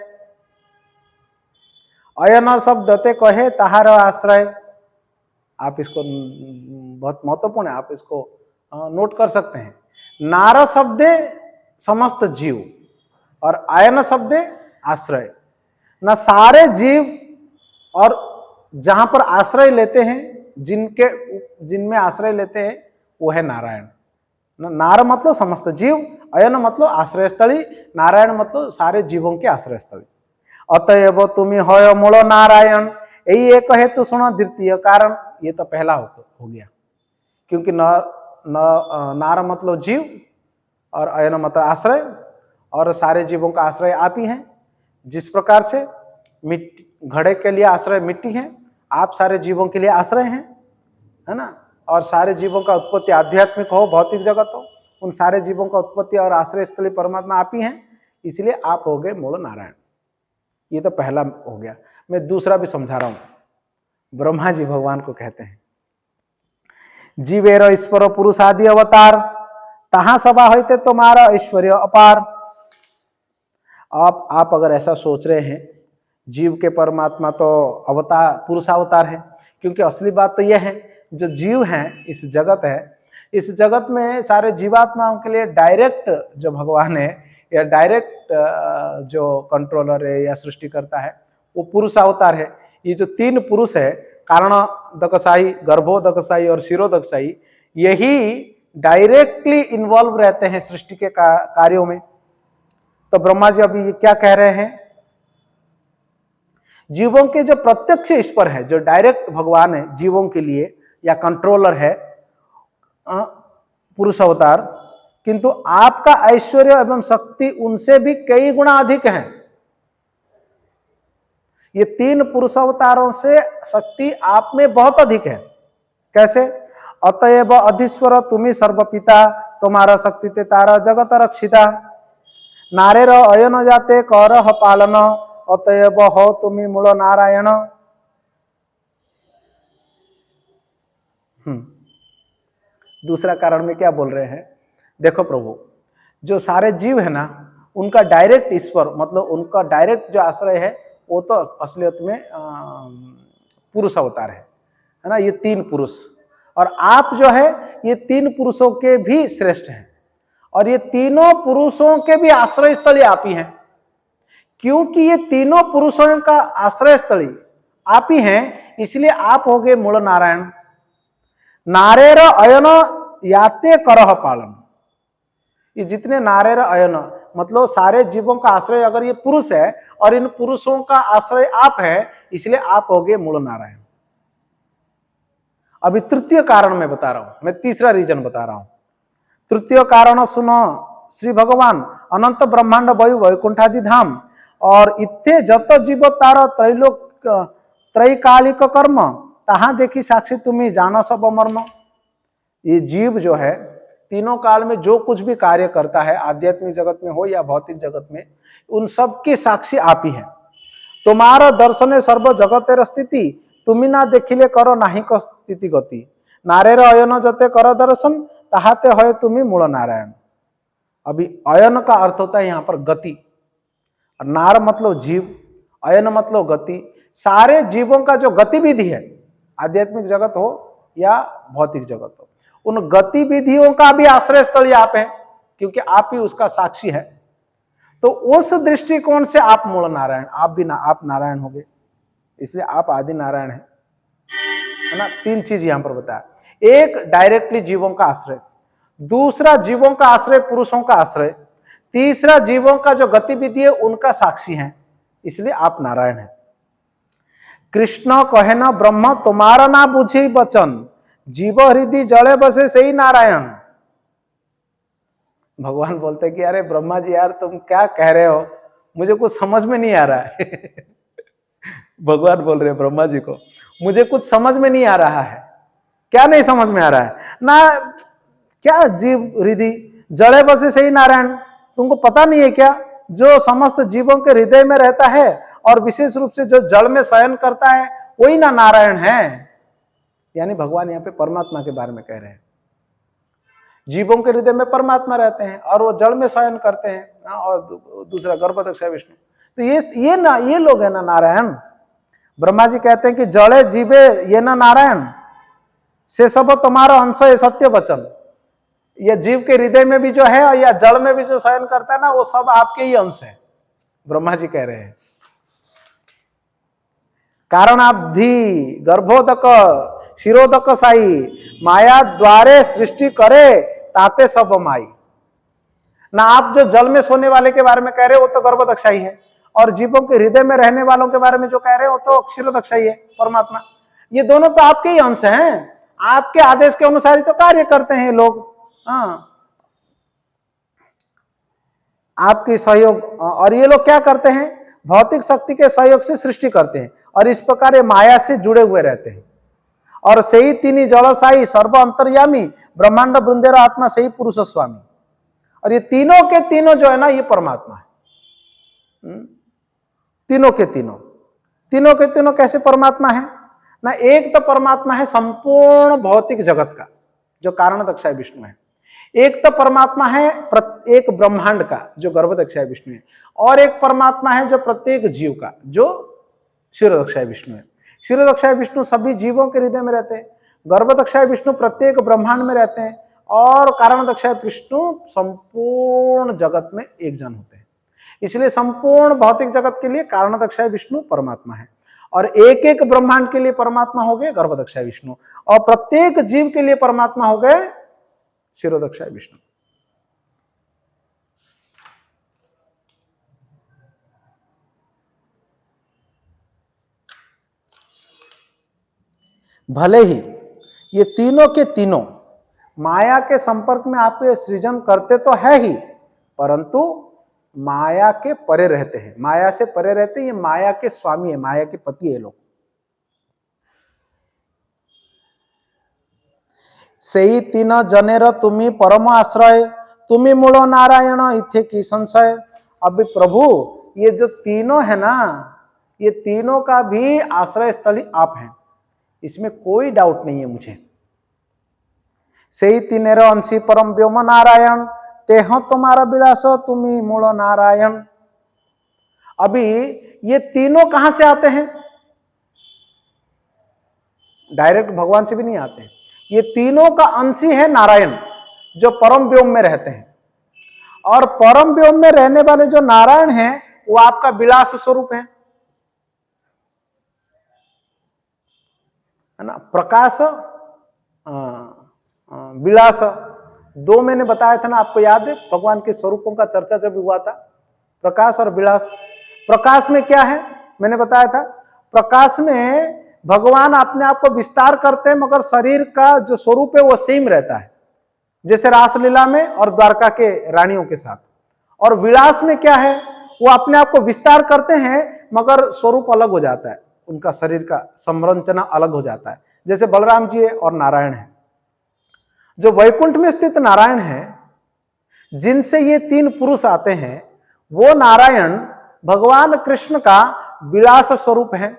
B: अयन शब्द ते कहे ताहार आश्रय। आप इसको बहुत महत्वपूर्ण है, आप इसको नोट कर सकते हैं। नार शब्द समस्त जीव और अयन शब्द आश्रय। न सारे जीव और जहां पर आश्रय लेते हैं, जिनमें आश्रय लेते हैं, वो है नारायण। नार मतलब समस्त जीव, अयन मतलब आश्रय स्थली, नारायण मतलब सारे जीवों के आश्रय स्थली। अतएव तुम्हें हो मूल नारायण, यही एक हेतु सुनो द्वितीय कारण। ये तो पहला हो गया, क्योंकि नार मतलब जीव और अयन मतलब आश्रय, और सारे जीवों का आश्रय आप ही हैं। जिस प्रकार से मिट्टी, घड़े के लिए आश्रय मिट्टी है, आप सारे जीवों के लिए आश्रय हैं, है ना। और सारे जीवों का उत्पत्ति आध्यात्मिक हो, भौतिक जगत हो, उन सारे जीवों का उत्पत्ति और आश्रय स्थली परमात्मा आप ही हैं, इसलिए आप हो गए मूल नारायण। ये तो पहला हो गया। मैं दूसरा भी समझा रहा हूं। ब्रह्मा जी भगवान को कहते हैं, जीवेर ईश्वर पुरुषादि अवतार, तहां सभा होते तुम्हारा ऐश्वर्य अपार। आप अगर ऐसा सोच रहे हैं, जीव के परमात्मा तो अवतार, पुरुषावतार है, क्योंकि असली बात तो यह है, जो जीव हैं, इस जगत है, इस जगत में सारे जीवात्माओं के लिए डायरेक्ट जो भगवान है, या डायरेक्ट जो कंट्रोलर है या सृष्टि करता है, वो पुरुषावतार है। ये जो तीन पुरुष है, कारण दक्षाई, गर्भोदक्षाई और शिरोदक्षाई, यही डायरेक्टली इन्वॉल्व रहते हैं सृष्टि के कार्यों में। तो ब्रह्मा जी अभी क्या कह रहे हैं? जीवों के जो प्रत्यक्ष ईश्वर है, जो डायरेक्ट भगवान है जीवों के लिए, या कंट्रोलर है, पुरुष अवतार, किंतु आपका ऐश्वर्य एवं शक्ति उनसे भी कई गुना अधिक है। ये तीन पुरुष अवतारों से शक्ति आप में बहुत अधिक है। कैसे? अतएव अधीश्वर तुम्ही सर्वपिता, तुम्हारा शक्ति ते तारा जगत रक्षिता। नारेर अयन जाते करह पालन, अतएव हो तुम्ही मूल नारायण। दूसरा कारण में क्या बोल रहे हैं? देखो प्रभु, जो सारे जीव है ना, उनका डायरेक्ट ईश्वर, मतलब उनका डायरेक्ट जो आश्रय है, वो तो असलियत में पुरुष अवतार है ना, ये तीन पुरुष। और आप जो है, ये तीन पुरुषों के भी श्रेष्ठ हैं, और ये तीनों पुरुषों के भी आश्रय स्थली आप ही हैं। क्योंकि ये तीनों पुरुषों का आश्रय स्थली आप ही हैं, इसलिए आप हो गए मूल नारायण। नारेर अयन याते करह पालन। ये जितने नारेर अयन मतलब सारे जीवों का आश्रय अगर ये पुरुष है, और इन पुरुषों का आश्रय आप है, इसलिए आप हो गए मूल नारायण। अभी तृतीय कारण मैं बता रहा हूं, मैं तीसरा रीजन बता रहा हूं। तृतीय कारण सुनो, श्री भगवान अनंत ब्रह्मांड वायु वैकुंठादि धाम, और इत्थे जत जीव तार त्रैलोक त्रैकालिक कर्म, तहां देखी साक्षी तुम्हें जानो सब मर्म। ये जीव जो है, तीनों काल में जो कुछ भी कार्य करता है, आध्यात्मिक जगत में हो या भौतिक जगत में, उन सब की साक्षी आप ही है। तुम्हारा दर्शन सर्व जगतेर स्थिति, तुमी ना देखिले करो नाही क स्थिति गति, नारेर अयन जते कर दर्शन ताहाते होय तुमी मूल नारायण। अभी अयन का अर्थ होता है यहाँ पर गति, नार मतलब जीव, अयन मतलब गति। सारे जीवों का जो गतिविधि है, आध्यात्मिक जगत हो या भौतिक जगत हो, उन गतिविधियों का भी आश्रय स्थल आप है, क्योंकि आप ही उसका साक्षी है। तो उस दृष्टिकोण से आप मूल नारायण, आप भी आप नारायण होगे, इसलिए आप आदि नारायण है ना। तीन चीज यहां पर बताया, एक डायरेक्टली जीवों का आश्रय, दूसरा जीवों का आश्रय पुरुषों का आश्रय, तीसरा जीवों का जो गतिविधि है उनका साक्षी है, इसलिए आप नारायण है। कृष्ण कहे न ब्रह्म तुम्हारा ना बुझी बचन, जीव हृदय जड़े बसे सही नारायण। भगवान बोलते कि अरे ब्रह्मा जी यार तुम क्या कह रहे हो, मुझे कुछ समझ में नहीं आ रहा है। भगवान बोल रहे हैं ब्रह्मा जी को, मुझे कुछ समझ में नहीं आ रहा है। क्या नहीं समझ में आ रहा है ना, क्या जीव हृदय जड़े बसे सही नारायण, तुमको पता नहीं है क्या, जो समस्त जीवों के हृदय में रहता है और विशेष रूप से जो जड़ में शयन करता है वही ना नारायण है। यानी भगवान यहाँ पे परमात्मा के बारे में कह रहे हैं। जीवों के हृदय में परमात्मा रहते हैं और वो जड़ में शयन करते हैं, और दूसरा गर्भदक्ष विष्णु। तो ये लोग है ना नारायण। ब्रह्मा जी कहते हैं कि जड़े जीवे ये ना नारायण, से सब तुम्हारा अंश है सत्य वचन। ये जीव के हृदय में भी जो है या जड़ में भी जो शयन करता है ना, वो सब आपके ही अंश है, ब्रह्मा जी कह रहे हैं। कारणाब्धि गर्भोदक शिरोदक साई, माया द्वारे सृष्टि करे ताते सब माई। ना आप जो जल में सोने वाले के बारे में कह रहे हो वो तो गर्भदक्षाई है, और जीवों के हृदय में रहने वालों के बारे में जो कह रहे हो वो तो क्षीरोदक्षाई है, परमात्मा। ये दोनों तो आपके ही अंश हैं, आपके आदेश के अनुसार ही तो कार्य करते हैं लोग। हाँ, आपकी सहयोग, और ये लोग क्या करते हैं, भौतिक शक्ति के सहयोग से सृष्टि करते हैं, और इस प्रकार ये माया से जुड़े हुए रहते हैं। और सही तीनी जड़साई सर्व अंतर्यामी ब्रह्मांड बृंदेर आत्मा सही पुरुष स्वामी। और ये तीनों के तीनों जो है ना, ये परमात्मा है। तीनों के तीनों कैसे परमात्मा है ना, एक तो परमात्मा है संपूर्ण भौतिक जगत का जो कारणदक्षाय विष्णु है, एक तो परमात्मा है एक ब्रह्मांड का जो गर्भदक्षाय विष्णु है, और एक परमात्मा है जो प्रत्येक जीव का जो क्षीरोदक्षाय विष्णु है। क्षीरोदक्षाय विष्णु सभी जीवों के हृदय में रहते हैं, गर्भदक्षाय विष्णु प्रत्येक ब्रह्मांड में रहते हैं, और कारणदक्षाय विष्णु संपूर्ण जगत में एक जन होते हैं। इसलिए संपूर्ण भौतिक जगत के लिए कारणदक्षाय विष्णु परमात्मा है, और एक एक ब्रह्मांड के लिए परमात्मा हो गए गर्भदक्षाय विष्णु, और प्रत्येक जीव के लिए परमात्मा हो गए क्षीरोदक्षाय विष्णु। भले ही ये तीनों के तीनों माया के संपर्क में आपके सृजन करते तो है ही, परंतु माया के परे रहते हैं, माया से परे रहते हैं। ये माया के स्वामी है, माया के पति है लोग। सही तीन जनेर तुम्ही परम आश्रय, तुम्ही मूल नारायण इथे की संशय। अभी प्रभु ये जो तीनों है ना, ये तीनों का भी आश्रय स्थली आप हैं, इसमें कोई डाउट नहीं है मुझे। सही तीनेर अंशी परम व्योम नारायण, तेह तुम्हारा विलास तुम्ही मूल नारायण। अभी ये तीनों कहां से आते हैं, डायरेक्ट भगवान से भी नहीं आते हैं। ये तीनों का अंशी है नारायण जो परम व्योम में रहते हैं, और परम व्योम में रहने वाले जो नारायण हैं वो आपका विलास स्वरूप है ना। प्रकाश विलास दो मैंने बताया था ना, आपको याद है भगवान के स्वरूपों का चर्चा जब हुआ था, प्रकाश और विलास। प्रकाश में क्या है मैंने बताया था, प्रकाश में भगवान अपने आप को विस्तार करते हैं, मगर शरीर का जो स्वरूप है वो सेम रहता है, जैसे रासलीला में और द्वारका के रानियों के साथ। और विलास में क्या है, वो अपने आप को विस्तार करते हैं मगर स्वरूप अलग हो जाता है, उनका शरीर का संरचना अलग हो जाता है, जैसे बलराम जी है और नारायण है। जो वैकुंठ में स्थित नारायण है, जिनसे ये तीन पुरुष आते हैं, वो नारायण भगवान कृष्ण का विलास स्वरूप है।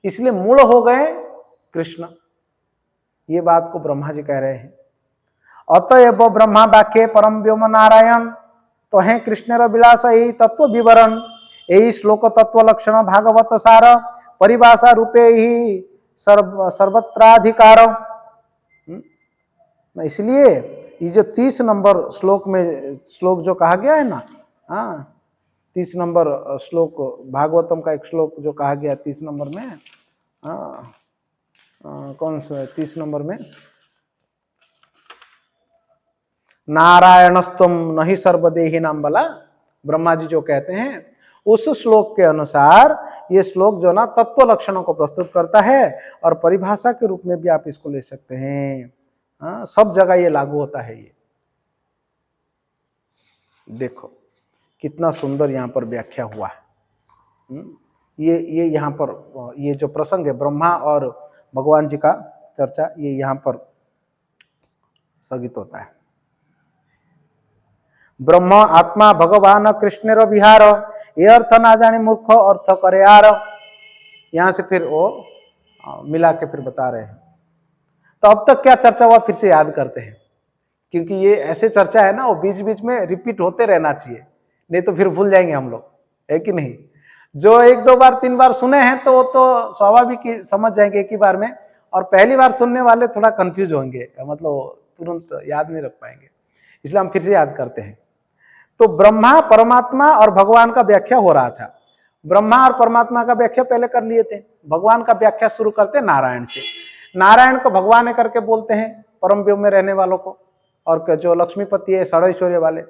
B: इसलिए मूल हो गए कृष्ण। ये बात को ब्रह्मा जी कह रहे हैं। अतएव ब्रह्मा वाक्य परम व्योम नारायण तो है कृष्ण विलास यही तत्व विवरण, यही श्लोक तत्व लक्षण भागवत सार परिभाषा रूपे ही सर्वत्राधिकार। इसलिए ये जो 30 नंबर श्लोक जो कहा गया है ना, 30 नंबर श्लोक भागवतम का एक श्लोक जो कहा गया 30 नंबर में, कौन सा 30 नंबर में, नारायणस्तम नहीं सर्वदेही नाम वाला ब्रह्मा जी जो कहते हैं, उस श्लोक के अनुसार ये श्लोक जो ना तत्व लक्षणों को प्रस्तुत करता है और परिभाषा के रूप में भी आप इसको ले सकते हैं। सब जगह ये लागू होता है। ये देखो कितना सुंदर यहाँ पर व्याख्या हुआ है। ये यहाँ पर ये जो प्रसंग है ब्रह्मा और भगवान जी का चर्चा, ये यहाँ पर स्थगित होता है। ब्रह्म आत्मा भगवान कृष्ण विहार, ये अर्थ ना जाने मूर्ख अर्थ करे यार। यहां से फिर वो मिला के फिर बता रहे हैं। तो अब तक क्या चर्चा हुआ फिर से याद करते हैं, क्योंकि ये ऐसे चर्चा है ना, वो बीच बीच में रिपीट होते रहना चाहिए, नहीं तो फिर भूल जाएंगे हम लोग, है कि नहीं। जो 1 2 बार 3 बार सुने हैं तो वो तो स्वाभाविक समझ जाएंगे एक ही बार में, और पहली बार सुनने वाले थोड़ा कंफ्यूज होंगे, मतलब तुरंत याद नहीं रख पाएंगे। इसलिए हम फिर से याद करते हैं। तो ब्रह्मा परमात्मा और भगवान का व्याख्या हो रहा था। ब्रह्मा और परमात्मा का व्याख्या पहले कर लिए थे, भगवान का व्याख्या शुरू करते नारायण से। नारायण को भगवान करके बोलते हैं परम व्योम में रहने वालों को, और जो लक्ष्मीपति है षड़ैश्वर्य वाले।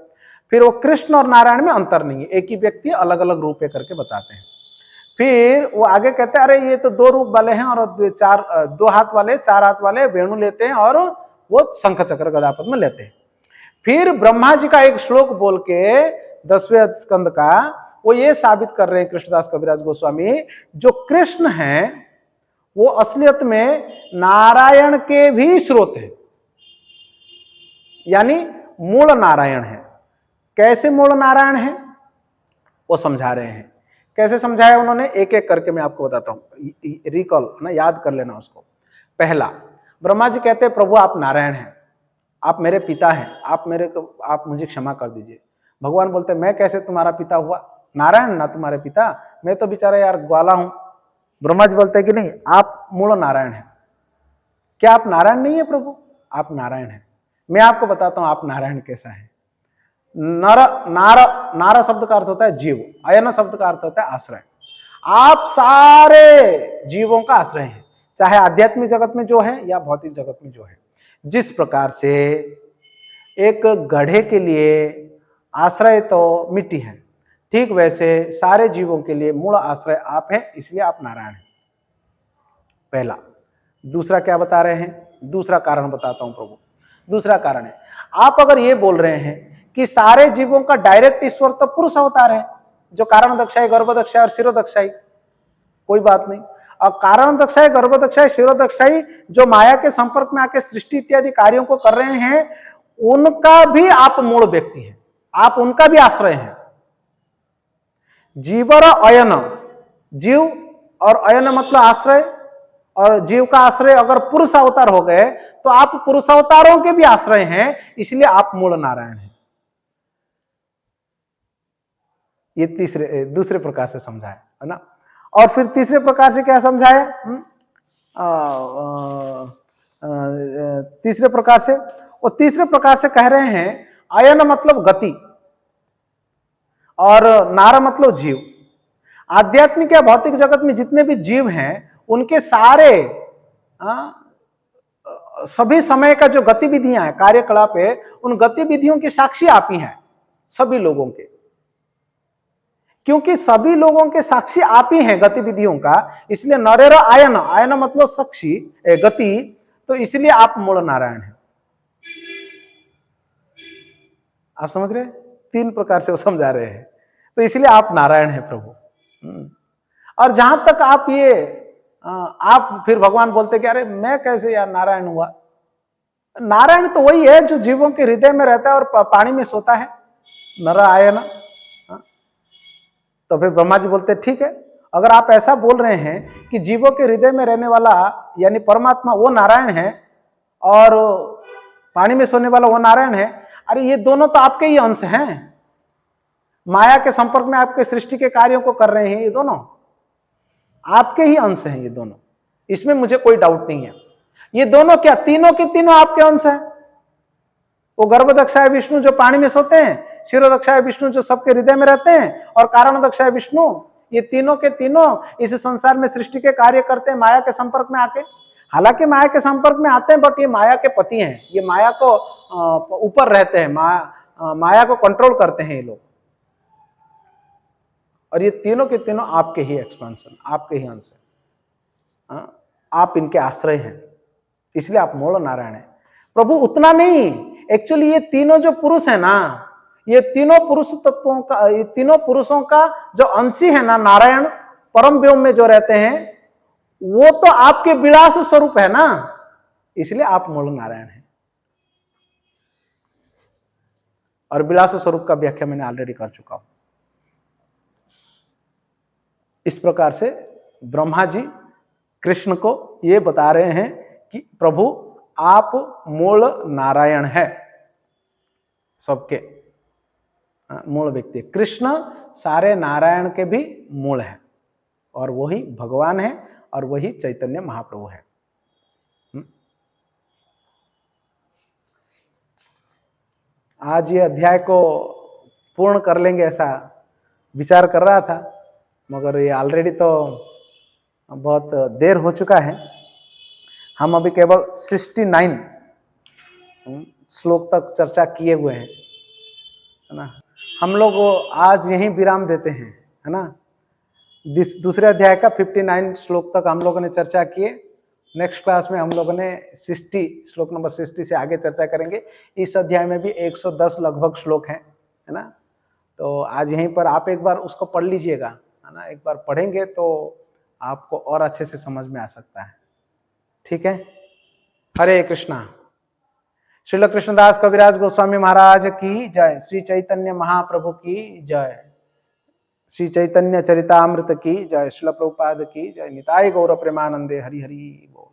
B: फिर वो कृष्ण और नारायण में अंतर नहीं है, एक ही व्यक्ति अलग अलग रूप करके बताते हैं। फिर वो आगे कहते हैं अरे ये तो 2 रूप वाले हैं, और 2 हाथ वाले 4 हाथ वाले वेणु लेते हैं और वो शंख चक्र गदापद्म में लेते हैं। फिर ब्रह्मा जी का एक श्लोक बोल के 10वें स्कंद का वो ये साबित कर रहे हैं कृष्णदास कविराज गोस्वामी, जो कृष्ण हैं वो असलियत में नारायण के भी स्रोत है, यानी मूल नारायण है। कैसे मूल नारायण है वो समझा रहे हैं। कैसे समझाया उन्होंने, एक एक करके मैं आपको बताता हूं, रिकॉल ना, याद कर लेना उसको। पहला, ब्रह्मा जी कहते हैं प्रभु आप नारायण हैं, आप मेरे पिता हैं, आप मुझे क्षमा कर दीजिए। भगवान बोलते मैं कैसे तुम्हारा पिता हुआ, नारायण ना तुम्हारे पिता, मैं तो बेचारा यार ग्वाला हूं। ब्रह्मा जी बोलते हैं कि नहीं आप मूल नारायण हैं। क्या आप नारायण नहीं है प्रभु, आप नारायण हैं। मैं आपको बताता हूं आप नारायण कैसा है। नार शब्द का अर्थ होता है जीव, अयन शब्द का अर्थ होता है आश्रय। आप सारे जीवों का आश्रय हैं, चाहे आध्यात्मिक जगत में जो है या भौतिक जगत में जो है। जिस प्रकार से एक गड्ढे के लिए आश्रय तो मिट्टी है, ठीक वैसे सारे जीवों के लिए मूल आश्रय आप हैं, इसलिए आप नारायण हैं। पहला। दूसरा क्या बता रहे हैं, दूसरा कारण बताता हूं प्रभु। दूसरा कारण है, आप अगर ये बोल रहे हैं कि सारे जीवों का डायरेक्ट ईश्वर तो पुरुष अवतार है, जो कारण दक्षाई गर्भदक्षाई और शिरोदक्षाई, कोई बात नहीं। और कारण दक्षाई गर्भदक्षाई शिरोदक्षाई जो माया के संपर्क में आके सृष्टि इत्यादि कार्यों को कर रहे हैं, उनका भी आप मूल व्यक्ति हैं, आप उनका भी आश्रय हैं। जीवर अयन, जीव और अयन मतलब आश्रय, और जीव का आश्रय अगर पुरुष अवतार हो गए तो आप पुरुष अवतारों के भी आश्रय हैं, इसलिए आप मूल नारायण हैं। ये दूसरे प्रकार से समझाए है ना। और फिर तीसरे प्रकार से क्या समझाए, तीसरे प्रकार से, और तीसरे प्रकार से कह रहे हैं अयन मतलब गति और नार मतलब जीव। आध्यात्मिक या भौतिक जगत में जितने भी जीव हैं उनके सारे सभी समय का जो गतिविधियां हैं, कार्यकलाप है, उन गतिविधियों की साक्षी आप ही हैं सभी लोगों के। क्योंकि सभी लोगों के साक्षी आप ही हैं गतिविधियों का, इसलिए नरेर आयन, आयन मतलब साक्षी गति, तो इसलिए आप मूल नारायण हैं। आप समझ रहे हैं, 3 प्रकार से वो समझा रहे हैं। तो इसलिए आप नारायण हैं प्रभु। और जहां तक आप ये आप फिर भगवान बोलते कि अरे मैं कैसे यार नारायण हुआ। नारायण तो वही है जो जीवों के हृदय में रहता है और पानी में सोता है, नर आयन। तो फिर ब्रह्मा जी बोलते ठीक है, अगर आप ऐसा बोल रहे हैं कि जीवों के हृदय में रहने वाला यानी परमात्मा वो नारायण है और पानी में सोने वाला वो नारायण है, अरे ये दोनों तो आपके ही अंश हैं, माया के संपर्क में आपके सृष्टि के कार्यों को कर रहे हैं, ये दोनों आपके ही अंश हैं, ये दोनों, इसमें मुझे कोई डाउट नहीं है। ये दोनों क्या, तीनों के तीनों आपके अंश हैं। वो गर्भदक्षाय विष्णु जो पानी में सोते हैं, शिरोदक्षाय विष्णु जो सबके हृदय में रहते हैं, और कारणदक्षाय विष्णु, ये तीनों के तीनों इस संसार में सृष्टि के कार्य करते हैं माया के संपर्क में आके। हालांकि माया के संपर्क में आते हैं, बट ये माया के पति हैं, ये माया को ऊपर रहते हैं, माया को कंट्रोल करते हैं ये लोग। और ये तीनों के तीनों आपके ही एक्सपेंशन, आपके ही अंश है, आप इनके आश्रय हैं, इसलिए आप मूल नारायण हैं। प्रभु उतना नहीं, एक्चुअली ये तीनों जो पुरुष है ना, ये तीनों पुरुष तत्वों का, ये तीनों पुरुषों का जो अंशी है ना नारायण, परम व्योम में जो रहते हैं, वो तो आपके विलास स्वरूप है ना, इसलिए आप मूल नारायण हैं। और विलास स्वरूप का व्याख्या मैंने ऑलरेडी कर चुका हूं। इस प्रकार से ब्रह्मा जी कृष्ण को ये बता रहे हैं कि प्रभु आप मूल नारायण है, सबके मूल व्यक्ति। कृष्ण सारे नारायण के भी मूल है, और वही भगवान है, और वही चैतन्य महाप्रभु है। आज ये अध्याय को पूर्ण कर लेंगे ऐसा विचार कर रहा था, मगर ये ऑलरेडी तो बहुत देर हो चुका है। हम अभी केवल 69 श्लोक तक चर्चा किए हुए हैं, है ना। हम लोग आज यहीं विराम देते हैं, है ना। दूसरे अध्याय का 59 श्लोक तक हम लोगों ने चर्चा किए। नेक्स्ट क्लास में हम लोगों ने 60 श्लोक नंबर 60 से आगे चर्चा करेंगे। इस अध्याय में भी 110 लगभग श्लोक हैं, है ना। तो आज यहीं पर आप एक बार उसको पढ़ लीजिएगा, है ना। एक बार पढ़ेंगे तो आपको और अच्छे से समझ में आ सकता है। ठीक है, हरे कृष्णा। श्रील कृष्णदास कविराज गोस्वामी महाराज की जय, श्री चैतन्य महाप्रभु की जय, श्री चैतन्य चरितामृत की जय, श्रील प्रभुपाद की जय। निताय गौर प्रेमानंदे, हरि हरि बोल।